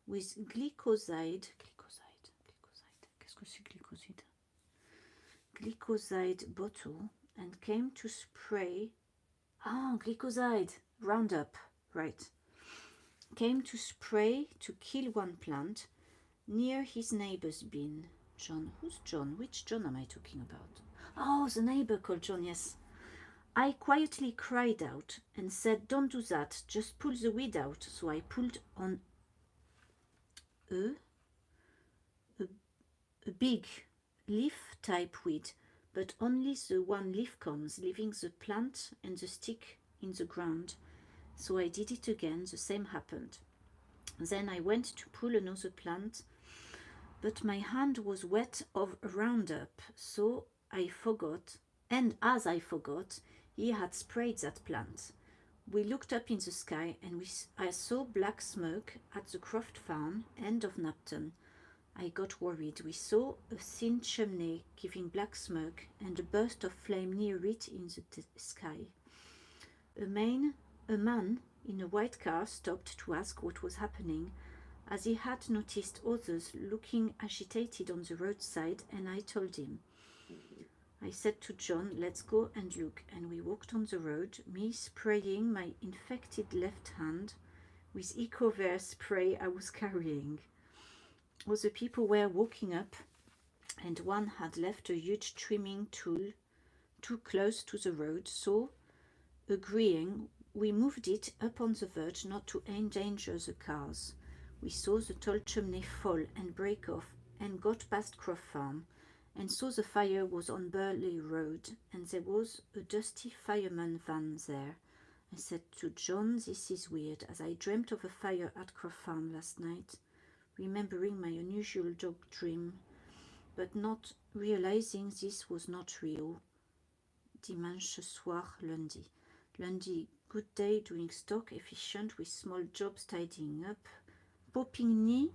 S1: with glycoside bottle and came to spray. Glycoside, Roundup, right. Came to spray to kill one plant near his neighbor's bin. John, who's John? Which John am I talking about? Oh, the neighbor called John, yes. I quietly cried out and said, "Don't do that, just pull the weed out." So I pulled on a big leaf-type weed, but only the one leaf comes, leaving the plant and the stick in the ground. So I did it again, the same happened. Then I went to pull another plant, but my hand was wet of Roundup, so I forgot, and as I forgot, he had sprayed that plant. We looked up in the sky, and I saw black smoke at the Croft Farm, end of Napton. I got worried. We saw a thin chimney giving black smoke and a burst of flame near it in the sky. A man in a white car stopped to ask what was happening, as he had noticed others looking agitated on the roadside, and I told him. I said to John, "Let's go and look," and we walked on the road, me spraying my infected left hand with Ecover spray I was carrying. was the people were walking up, and one had left a huge trimming tool too close to the road, so, agreeing, we moved it up on the verge not to endanger the cars. We saw the tall chimney fall and break off, and got past Croft Farm, and saw the fire was on Burley Road, and there was a dusty fireman van there. I said to John, this is weird, as I dreamt of a fire at Croft Farm last night, remembering my unusual dog dream, but not realizing this was not real. Dimanche soir, lundi. Lundi, good day doing stock, efficient with small jobs tidying up. Popigny,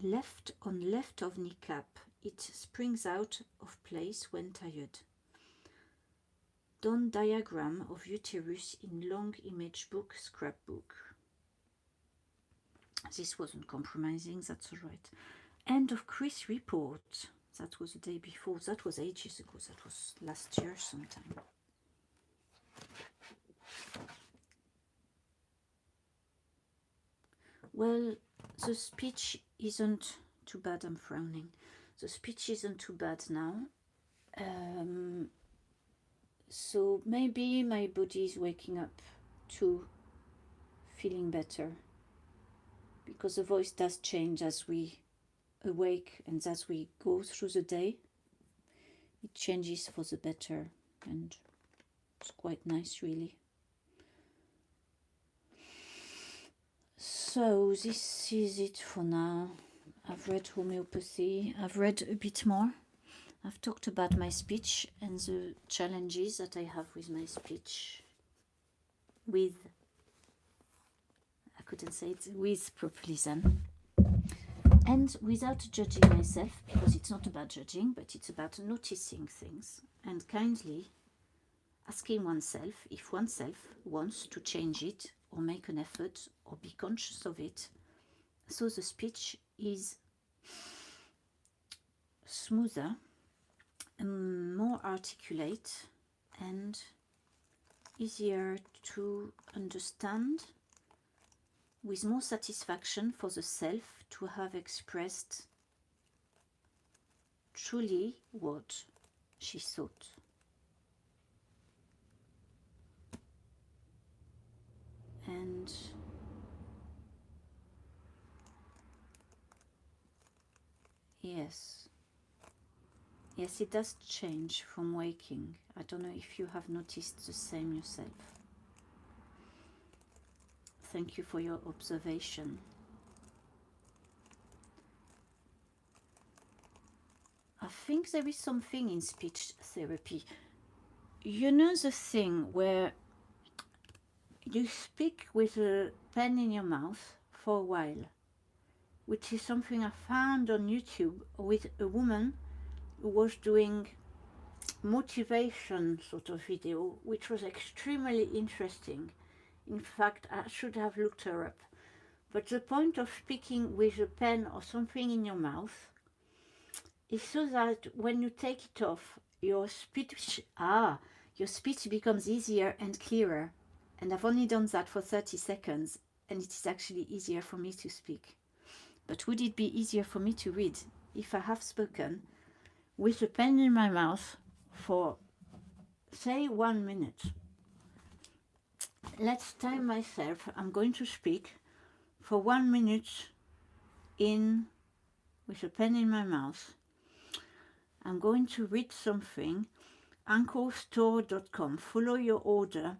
S1: left on left of kneecap. It springs out of place when tired. Done diagram of uterus in long image book, scrapbook. This wasn't compromising, that's all right. End of Chris report. That was the day before. That was ages ago. That was last year sometime. Well, the speech isn't too bad. I'm frowning. The speech isn't too bad now. So maybe my body is waking up to feeling better, because the voice does change as we awake and as we go through the day. It changes for the better, and it's quite nice, really. So this is it for now. I've read Homeopathy. I've read a bit more. I've talked about my speech and the challenges that I have with my speech. I couldn't say it with properly then. And without judging myself, because it's not about judging, but it's about noticing things and kindly asking oneself if oneself wants to change it or make an effort or be conscious of it. So the speech is smoother, more articulate, and easier to understand, with more satisfaction for the self to have expressed truly what she thought. And yes, it does change from waking. I don't know if you have noticed the same yourself. Thank you for your observation. I think there is something in speech therapy. You know the thing where you speak with a pen in your mouth for a while, which is something I found on YouTube with a woman who was doing motivation sort of video, which was extremely interesting. In fact, I should have looked her up. But the point of speaking with a pen or something in your mouth is so that when you take it off, your speech becomes easier and clearer. And I've only done that for 30 seconds, and it is actually easier for me to speak. But would it be easier for me to read if I have spoken with a pen in my mouth for, say, 1 minute? Let's time myself. I'm going to speak for 1 minute with a pen in my mouth. I'm going to read something. Anchorstore.com. Follow your order.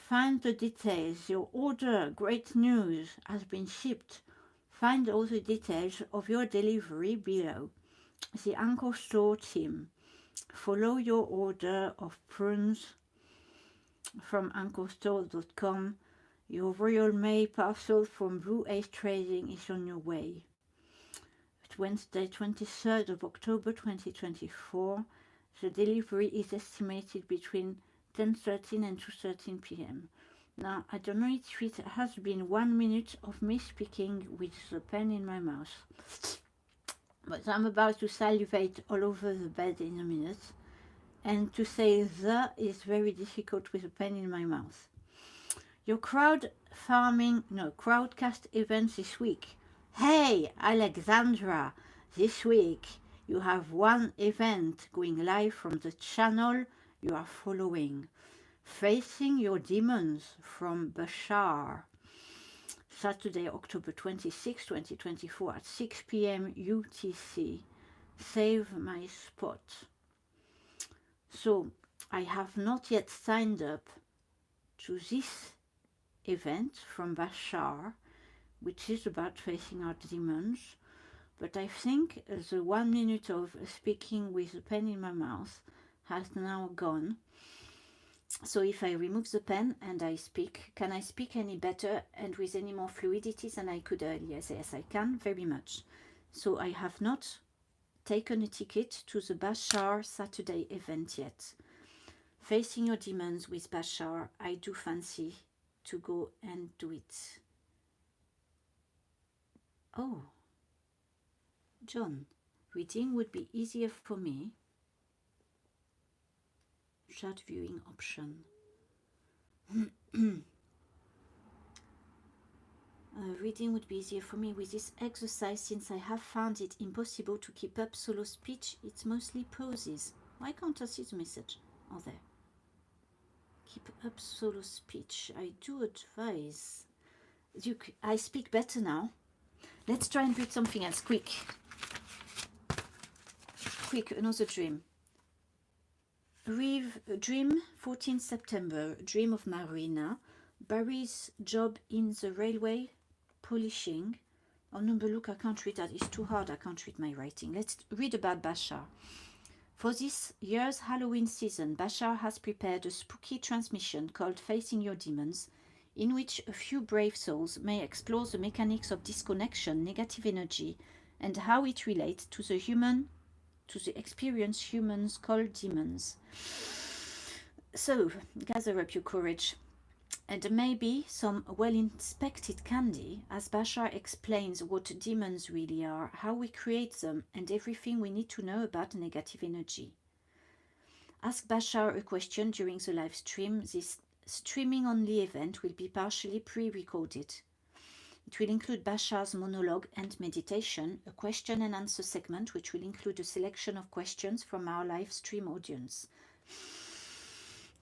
S1: Find the details. Your order, great news, has been shipped. Find all the details of your delivery below. The Anchor Store team. Follow your order of prunes from Anchorstore.com. Your Royal May parcel from Blue Ace Trading is on your way. It's Wednesday, 23rd of October 2024. The delivery is estimated between 10:13 and 2:13 p.m. Now, I don't know if it has been 1 minute of me speaking with the pen in my mouth, but I'm about to salivate all over the bed in a minute, and to say the is very difficult with a pen in my mouth. Your crowdcast events this week. Hey, Alexandra, this week you have one event going live from the channel you are following. Facing Your Demons from Bashar. Saturday, October 26, 2024 at 6 p.m. UTC. Save my spot. So, I have not yet signed up to this event from Bashar, which is about facing our demons. But I think the 1 minute of speaking with a pen in my mouth has now gone. So if I remove the pen and I speak, can I speak any better and with any more fluidity than I could earlier? Yes, I can, very much. So I have not taken a ticket to the Bashar Saturday event yet. Facing Your Demons with Bashar, I do fancy to go and do it. Oh, John, reading would be easier for me. Chat viewing option. Reading would be easier for me with this exercise since I have found it impossible to keep up solo speech. It's mostly pauses. Why can't I see the message? Oh, there. Keep up solo speech. I do advise. I speak better now. Let's try and read something else. Quick, another dream. Dream 14 September. Dream of Marina. Barry's job in the railway polishing. Oh no, but look, I can't read that. It's too hard. I can't read my writing. Let's read about Bashar. For this year's Halloween season, Bashar has prepared a spooky transmission called Facing Your Demons, in which a few brave souls may explore the mechanics of disconnection, negative energy, and how it relates to the experience humans call demons. So, gather up your courage. And maybe some well-inspected candy, as Bashar explains what demons really are, how we create them, and everything we need to know about negative energy. Ask Bashar a question during the live stream. This streaming-only event will be partially pre-recorded. It will include Bashar's monologue and meditation, a question and answer segment which will include a selection of questions from our live stream audience.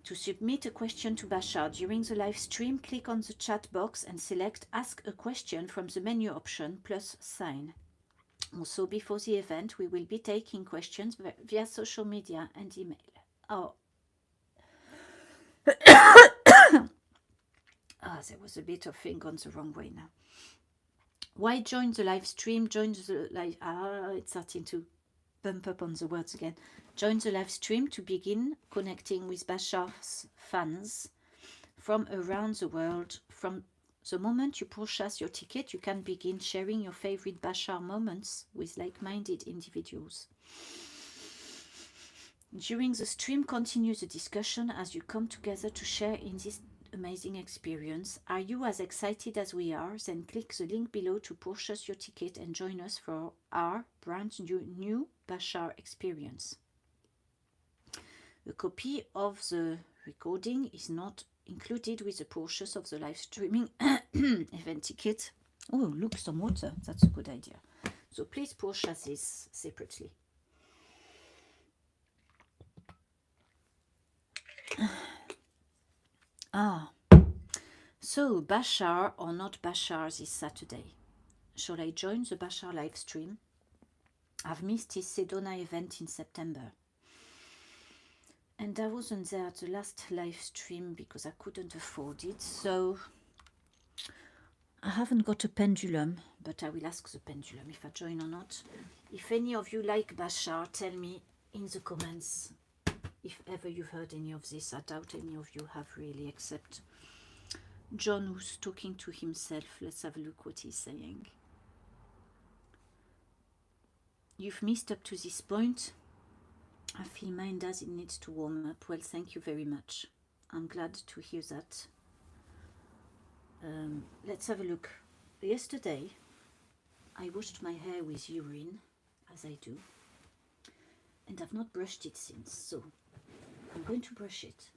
S1: To submit a question to Bashar during the live stream, click on the chat box and select Ask a Question from the menu option plus sign. Also, before the event, we will be taking questions via social media and email. Oh. There was a bit of thing gone the wrong way now. Why join the live stream? Join the live... it's starting to bump up on the words again. Join the live stream to begin connecting with Bashar's fans from around the world. From the moment you purchase your ticket, you can begin sharing your favorite Bashar moments with like-minded individuals. During the stream, continue the discussion as you come together to share in this amazing experience. Are you as excited as we are? Then click the link below to purchase your ticket and join us for our brand new Bashar experience. A copy of the recording is not included with the purchase of the live streaming event ticket. Oh, look, some water. That's a good idea. So please purchase this separately. So Bashar or not Bashar this Saturday? Shall I join the Bashar live stream? I've missed his Sedona event in September. And I wasn't there at the last live stream because I couldn't afford it. So I haven't got a pendulum, but I will ask the pendulum if I join or not. If any of you like Bashar, tell me in the comments if ever you've heard any of this. I doubt any of you have really, except John, who's talking to himself. Let's have a look what he's saying. You've missed up to this point. I feel mine does, it needs to warm up. Well, thank you very much. I'm glad to hear that. Let's have a look. Yesterday, I washed my hair with urine, as I do. And I've not brushed it since, so I'm going to brush it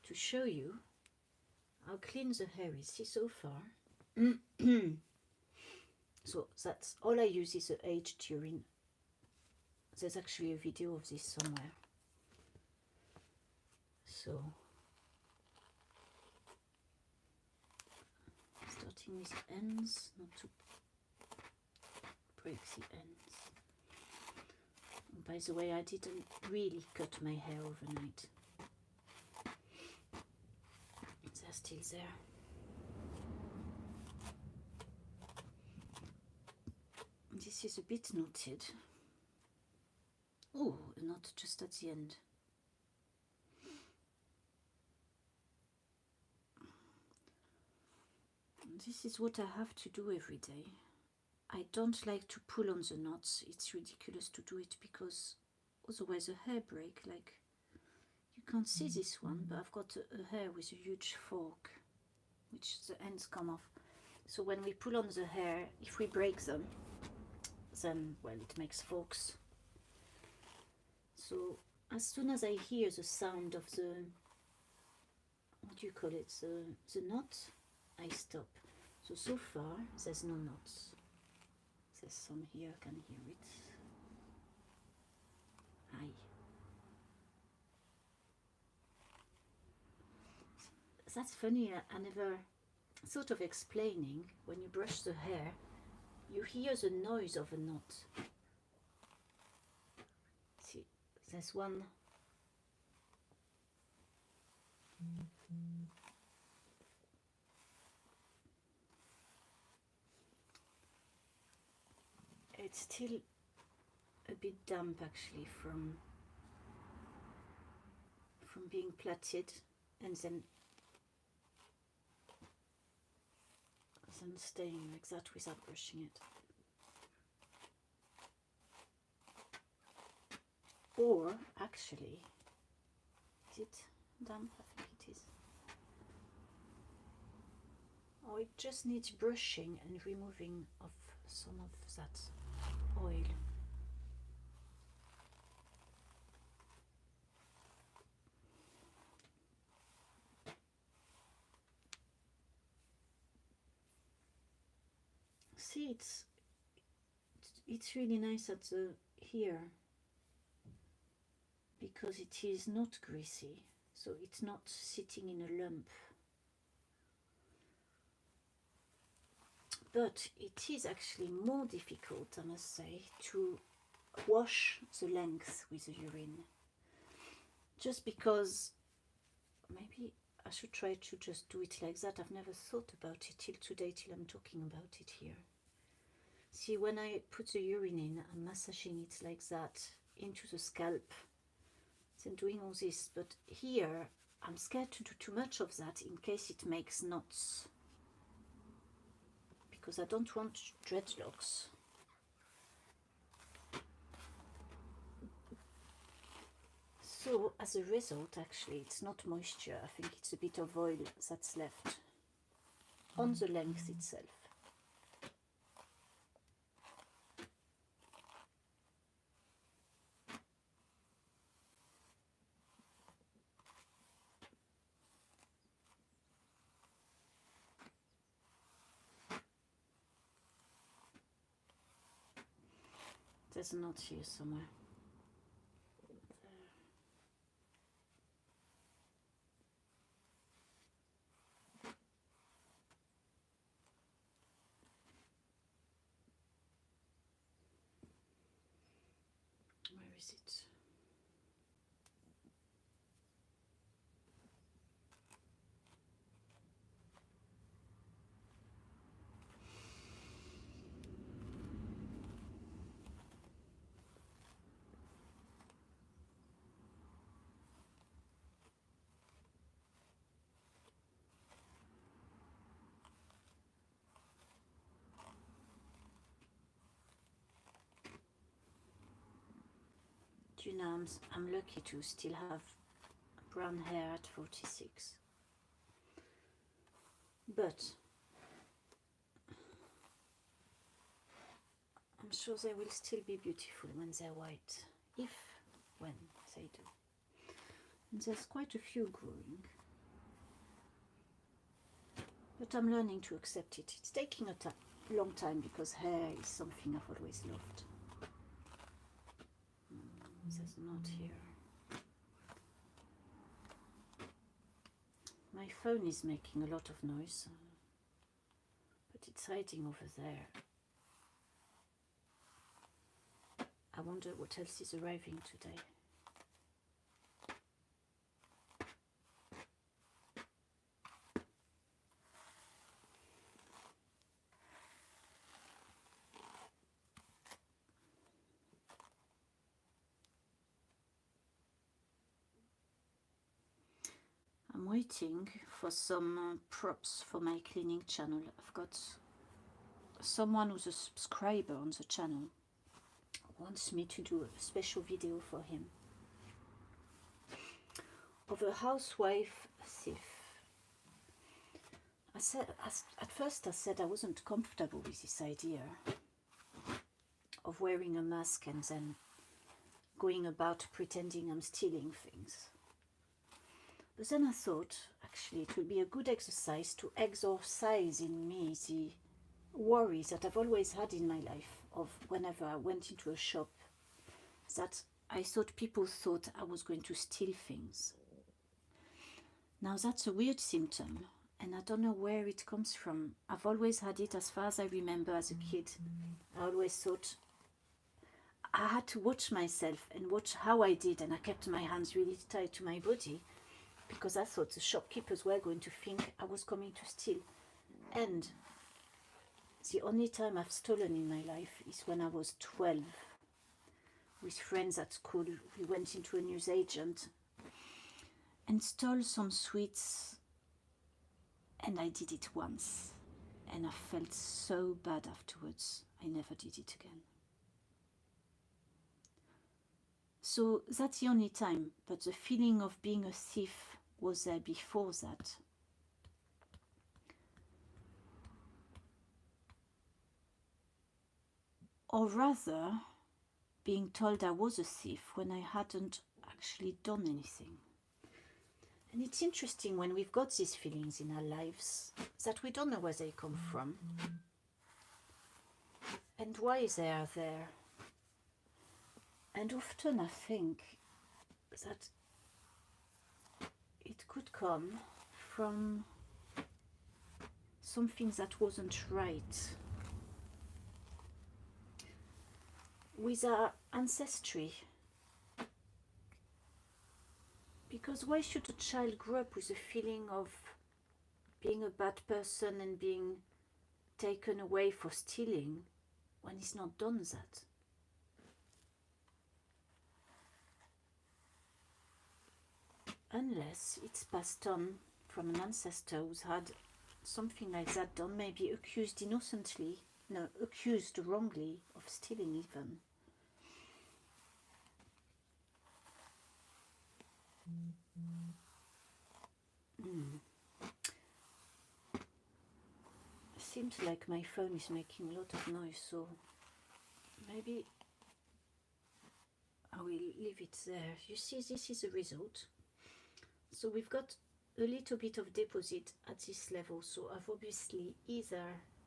S1: to show you how clean the hair is. See so far. So that's all I use is the aged urine. There's actually a video of this somewhere. So starting with the ends, not to break the ends. And by the way, I didn't really cut my hair overnight. They're still there. This is a bit knotted. Oh, a knot just at the end. This is what I have to do every day. I don't like to pull on the knots. It's ridiculous to do it because otherwise a hair break. Like, you can't see this one, but I've got a hair with a huge fork, which the ends come off. So when we pull on the hair, if we break them, then, well, it makes forks. So as soon as I hear the sound of the, what do you call it, the knot, I stop. So far there's no knots. There's some here, I can hear it. Aye. That's funny, I never thought of explaining. When you brush the hair, you hear the noise of a knot. See, there's one. It's still a bit damp actually from being plaited and then staying like that without brushing it. Or actually, is it damp? I think it is. Or it just needs brushing and removing of some of that oil. See, it's really nice at the here because it is not greasy, so it's not sitting in a lump. But it is actually more difficult, I must say, to wash the length with the urine. Just because, maybe I should try to just do it like that. I've never thought about it till today, till I'm talking about it here. See, when I put the urine in, I'm massaging it like that into the scalp, then doing all this. But here, I'm scared to do too much of that in case it makes knots, because I don't want dreadlocks. So as a result, actually, it's not moisture. I think it's a bit of oil that's left on the length itself. There's a knot here somewhere. Where is it? You know, I'm lucky to still have brown hair at 46. But I'm sure they will still be beautiful when they're white, when they do. And there's quite a few growing. But I'm learning to accept it. It's taking a long time, because hair is something I've always loved. There's a note here. My phone is making a lot of noise, but it's hiding over there. I wonder what else is arriving today. I'm waiting for some props for my cleaning channel. I've got someone who's a subscriber on the channel wants me to do a special video for him of a housewife thief. At first I said I wasn't comfortable with this idea of wearing a mask and then going about pretending I'm stealing things. But then I thought, actually, it would be a good exercise to exorcise in me the worries that I've always had in my life, of whenever I went into a shop, that I thought people thought I was going to steal things. Now that's a weird symptom, and I don't know where it comes from. I've always had it as far as I remember as a kid. I always thought I had to watch myself and watch how I did, and I kept my hands really tight to my body, because I thought the shopkeepers were going to think I was coming to steal. And the only time I've stolen in my life is when I was 12. With friends at school, we went into a newsagent and stole some sweets, and I did it once, and I felt so bad afterwards. I never did it again. So that's the only time, but the feeling of being a thief was there before that. Or rather, being told I was a thief when I hadn't actually done anything. And it's interesting when we've got these feelings in our lives that we don't know where they come from and why they are there. And often I think that it could come from something that wasn't right with our ancestry. Because why should a child grow up with a feeling of being a bad person and being taken away for stealing when he's not done that? Unless it's passed on from an ancestor who's had something like that done, maybe accused innocently, no, accused wrongly of stealing even. Seems like my phone is making a lot of noise, so maybe I will leave it there. You see, this is the result. So we've got a little bit of deposit at this level, so I've obviously either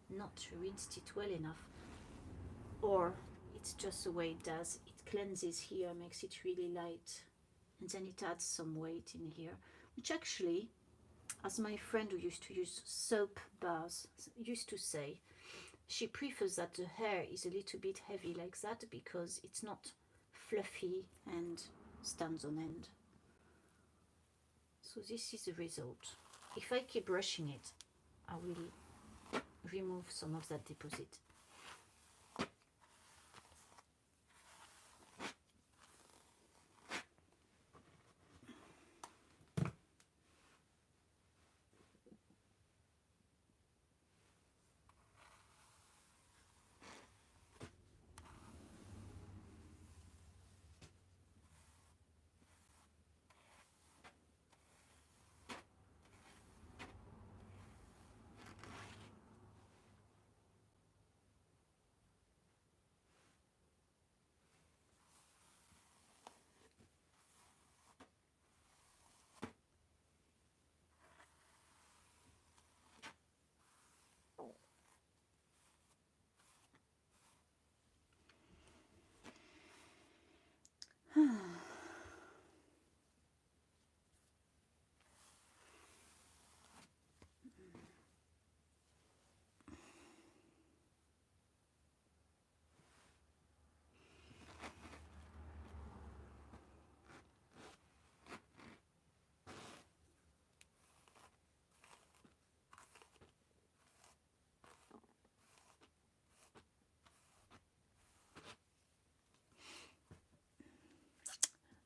S1: not rinsed it well enough, or it's just the way it does. It cleanses here, makes it really light, and then it adds some weight in here, which actually, as my friend who used to use soap bars used to say, she prefers that the hair is a little bit heavy like that because it's not fluffy and stands on end. So this is the result. If I keep brushing it, I will remove some of that deposit.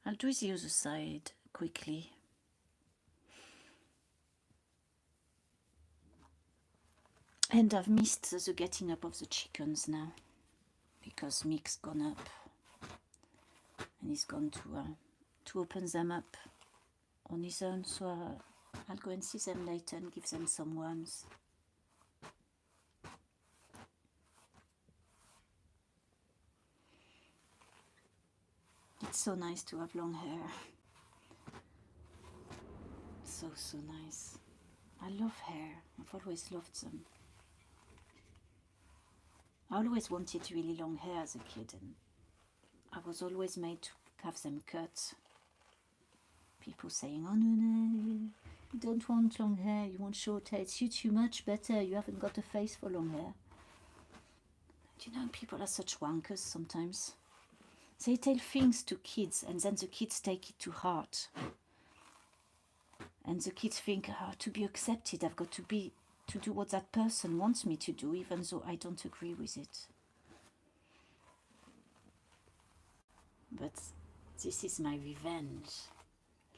S1: I'll do the other side quickly. And I've missed the getting up of the chickens now, because Mick's gone up and he's gone to open them up on his own, so I'll go and see them later and give them some worms. It's so nice to have long hair. So nice. I love hair. I've always loved them. I always wanted really long hair as a kid, and I was always made to have them cut. People saying, oh no, you don't want long hair, you want short hair, it suits you much better, you haven't got a face for long hair. Do you know, people are such wankers sometimes. They tell things to kids and then the kids take it to heart. And the kids think, oh, to be accepted, I've got to do what that person wants me to do, even though I don't agree with it. But this is my revenge.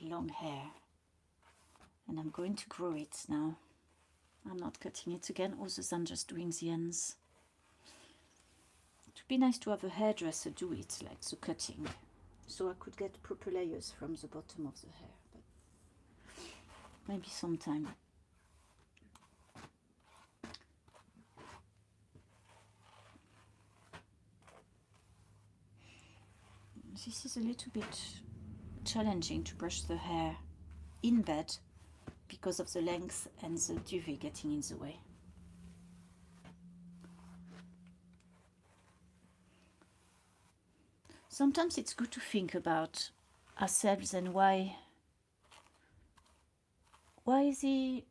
S1: Long hair. And I'm going to grow it now. I'm not cutting it again, other than just doing the ends. It would be nice to have a hairdresser do it, like the cutting, so I could get proper layers from the bottom of the hair. But maybe sometime. This is a little bit challenging to brush the hair in bed because of the length and the duvet getting in the way. Sometimes it's good to think about ourselves and why the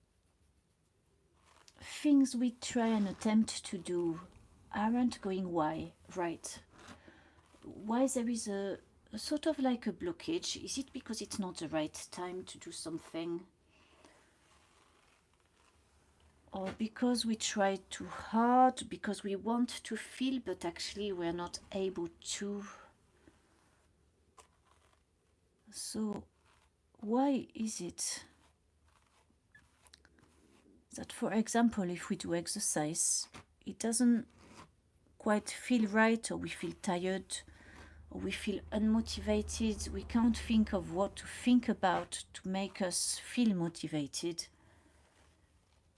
S1: things we try and attempt to do aren't going right. Why there is a sort of like a blockage. Is it because it's not the right time to do something? Or because we try too hard, because we want to feel but actually we're not able to? So why is it that, for example, if we do exercise, it doesn't quite feel right, or we feel tired, or we feel unmotivated, we can't think of what to think about to make us feel motivated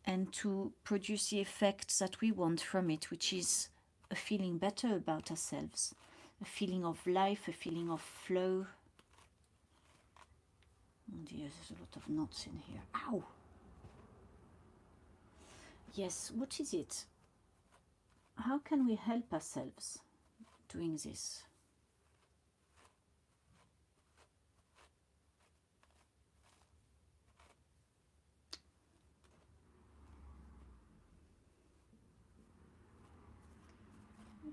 S1: and to produce the effect that we want from it, which is a feeling better about ourselves, a feeling of life, a feeling of flow. Oh dear, there's a lot of knots in here. Ow! Yes, what is it? How can we help ourselves doing this?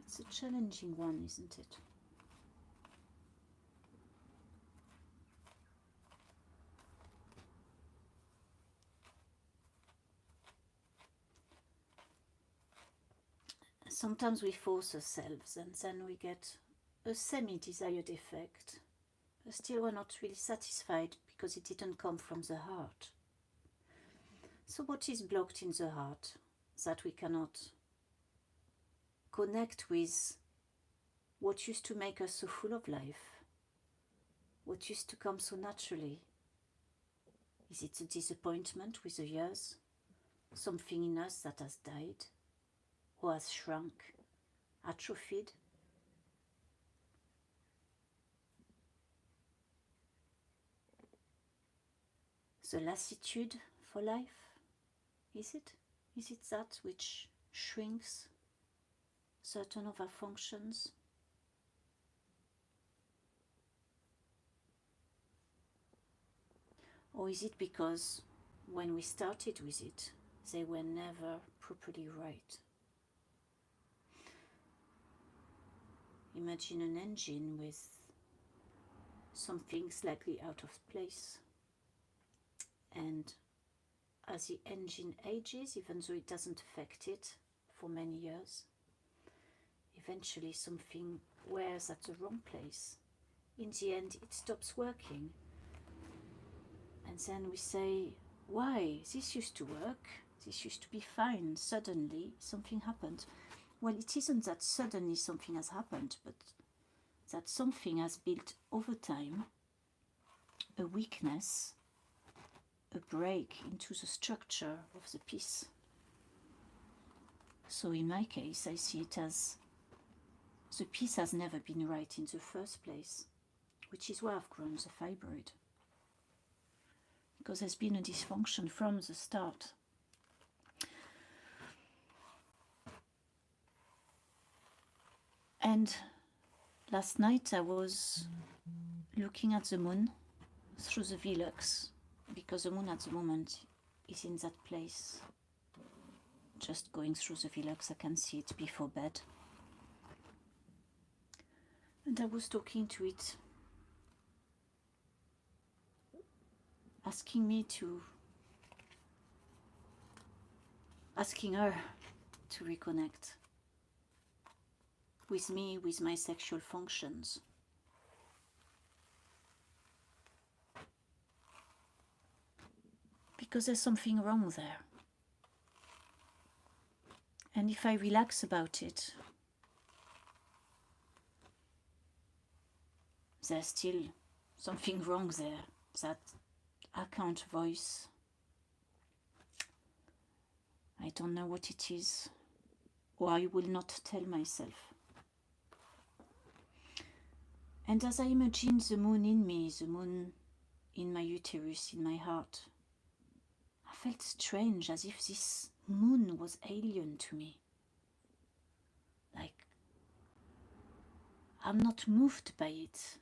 S1: It's a challenging one, isn't it? Sometimes we force ourselves and then we get a semi-desired effect, but still we're not really satisfied because it didn't come from the heart. So what is blocked in the heart that we cannot connect with what used to make us so full of life? What used to come so naturally? Is it a disappointment with the years? Something in us that has died? Or has shrunk, atrophied? The lassitude for life? Is it? Is it that which shrinks certain of our functions? Or is it because when we started with it, they were never properly right? Imagine an engine with something slightly out of place. And as the engine ages, even though it doesn't affect it for many years, eventually something wears at the wrong place. In the end, it stops working. And then we say, why? This used to work. This used to be fine. Suddenly, something happened. Well, it isn't that suddenly something has happened, but that something has built over time a weakness, a break into the structure of the piece. So in my case, I see it as the piece has never been right in the first place, which is why I've grown the fibroid. Because there's been a dysfunction from the start. And last night I was looking at the moon through the Velux, because the moon at the moment is in that place. Just going through the Velux, I can see it before bed. And I was talking to it, asking her to reconnect with me, with my sexual functions. Because there's something wrong there. And if I relax about it, there's still something wrong there that I can't voice. I don't know what it is, or I will not tell myself. And as I imagine the moon in me, the moon in my uterus, in my heart, I felt strange, as if this moon was alien to me. Like, I'm not moved by it.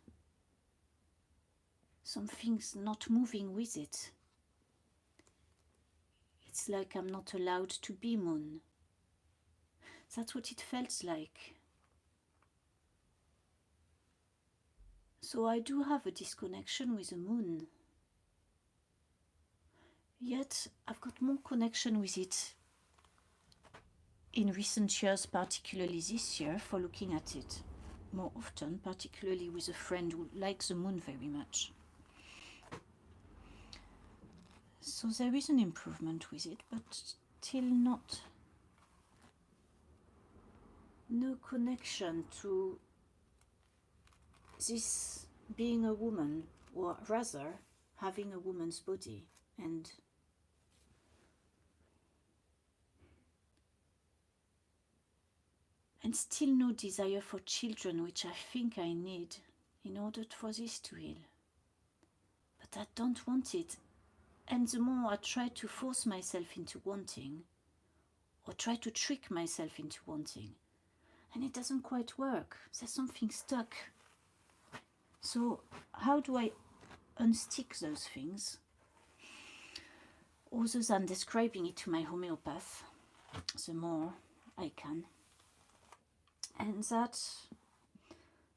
S1: Something's not moving with it. It's like I'm not allowed to be moon. That's what it felt like. So I do have a disconnection with the moon. Yet I've got more connection with it in recent years, particularly this year, for looking at it more often, particularly with a friend who likes the moon very much. So there is an improvement with it, but still no connection to this being a woman, or rather having a woman's body, and still no desire for children, which I think I need in order for this to heal. But I don't want it. And the more I try to force myself into wanting, or try to trick myself into wanting, and it doesn't quite work. There's something stuck. So how do I unstick those things? Other than describing it to my homeopath, the more I can. And that,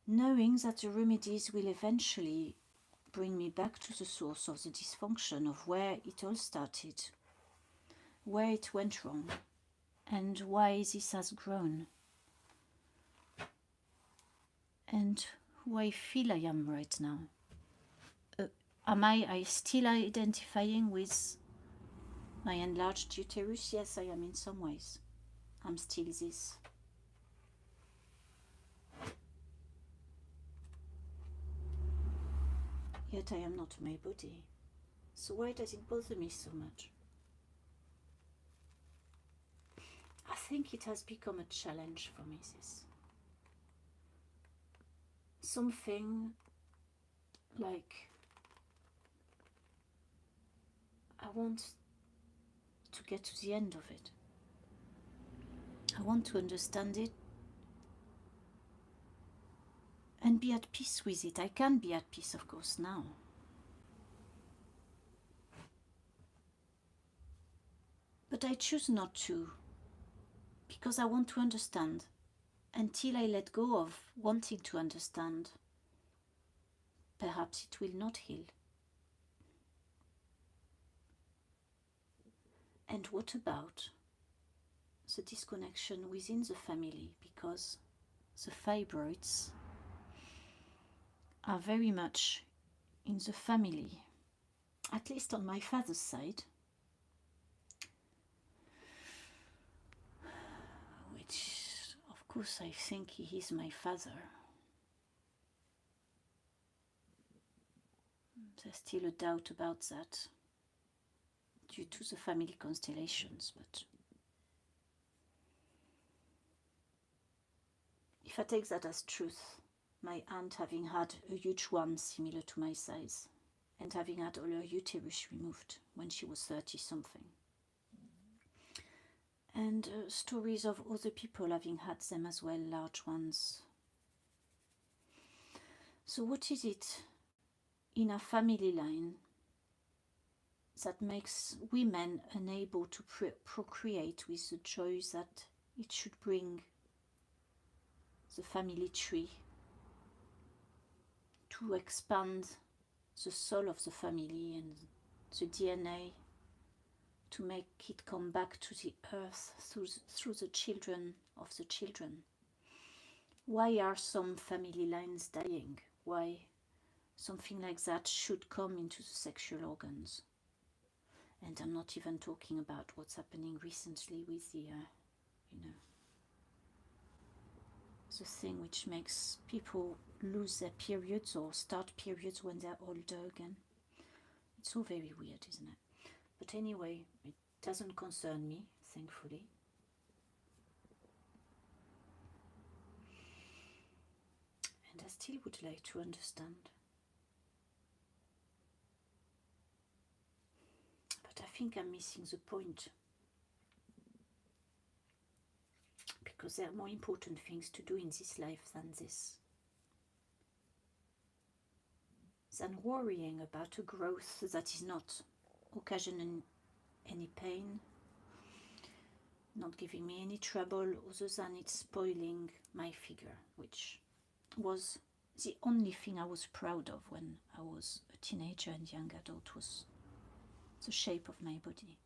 S1: knowing that the remedies will eventually bring me back to the source of the dysfunction, of where it all started, where it went wrong, and why this has grown, and who I feel I am right now. Am I still identifying with my enlarged uterus? Yes, I am in some ways. I'm still this. Yet I am not my body. So why does it bother me so much? I think it has become a challenge for me, this. Something like I want to get to the end of it. I want to understand it and be at peace with it. I can be at peace, of course, now. But I choose not to, because I want to understand. Until I let go of wanting to understand, perhaps it will not heal. And what about the disconnection within the family? Because the fibroids are very much in the family, at least on my father's side, which of course I think he is my father. There's still a doubt about that due to the family constellations, but if I take that as truth, my aunt having had a huge one similar to my size and having had all her uterus removed when she was 30 something, and stories of other people having had them as well, large ones. So what is it in a family line that makes women unable to procreate with the joy that it should bring the family tree, to expand the soul of the family and the DNA, to make it come back to the earth through the children of the children? Why are some family lines dying? Why something like that should come into the sexual organs? And I'm not even talking about what's happening recently with the, the thing which makes people lose their periods or start periods when they're older again. It's all very weird, isn't it? But anyway, it doesn't concern me, thankfully. And I still would like to understand. But I think I'm missing the point. Because there are more important things to do in this life than this. Than worrying about a growth that is not occasioning any pain, not giving me any trouble, other than it's spoiling my figure, which was the only thing I was proud of when I was a teenager and young adult, was the shape of my body.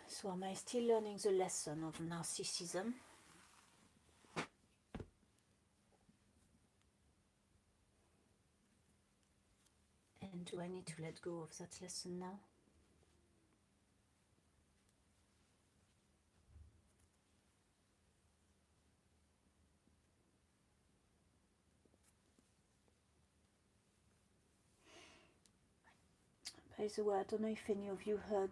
S1: So am I still learning the lesson of narcissism? And do I need to let go of that lesson now? By the way, I don't know if any of you heard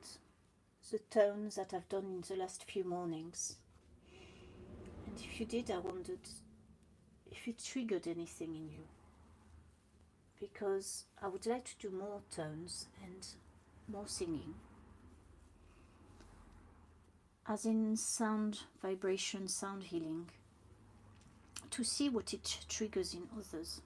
S1: the tones that I've done in the last few mornings. And if you did, I wondered if it triggered anything in you. Because I would like to do more tones and more singing. As in sound, vibration, sound healing. To see what it triggers in others.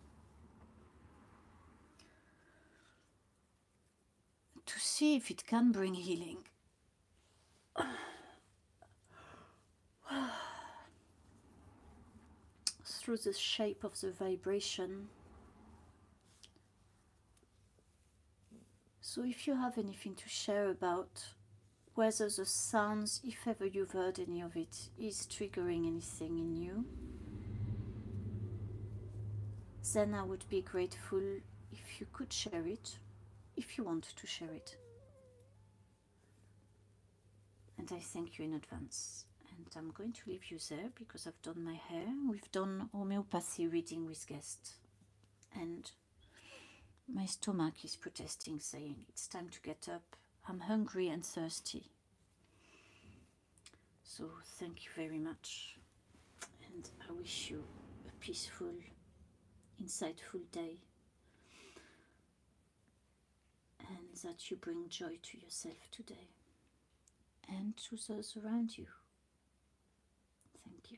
S1: To see if it can bring healing. Through the shape of the vibration. So if you have anything to share about whether the sounds, if ever you've heard any of it, is triggering anything in you, then I would be grateful if you could share it, if you want to share it. And I thank you in advance. And I'm going to leave you there because I've done my hair. We've done homeopathy reading with guests. And my stomach is protesting, saying it's time to get up. I'm hungry and thirsty. So thank you very much. And I wish you a peaceful, insightful day. And that you bring joy to yourself today. And to those around you. Thank you.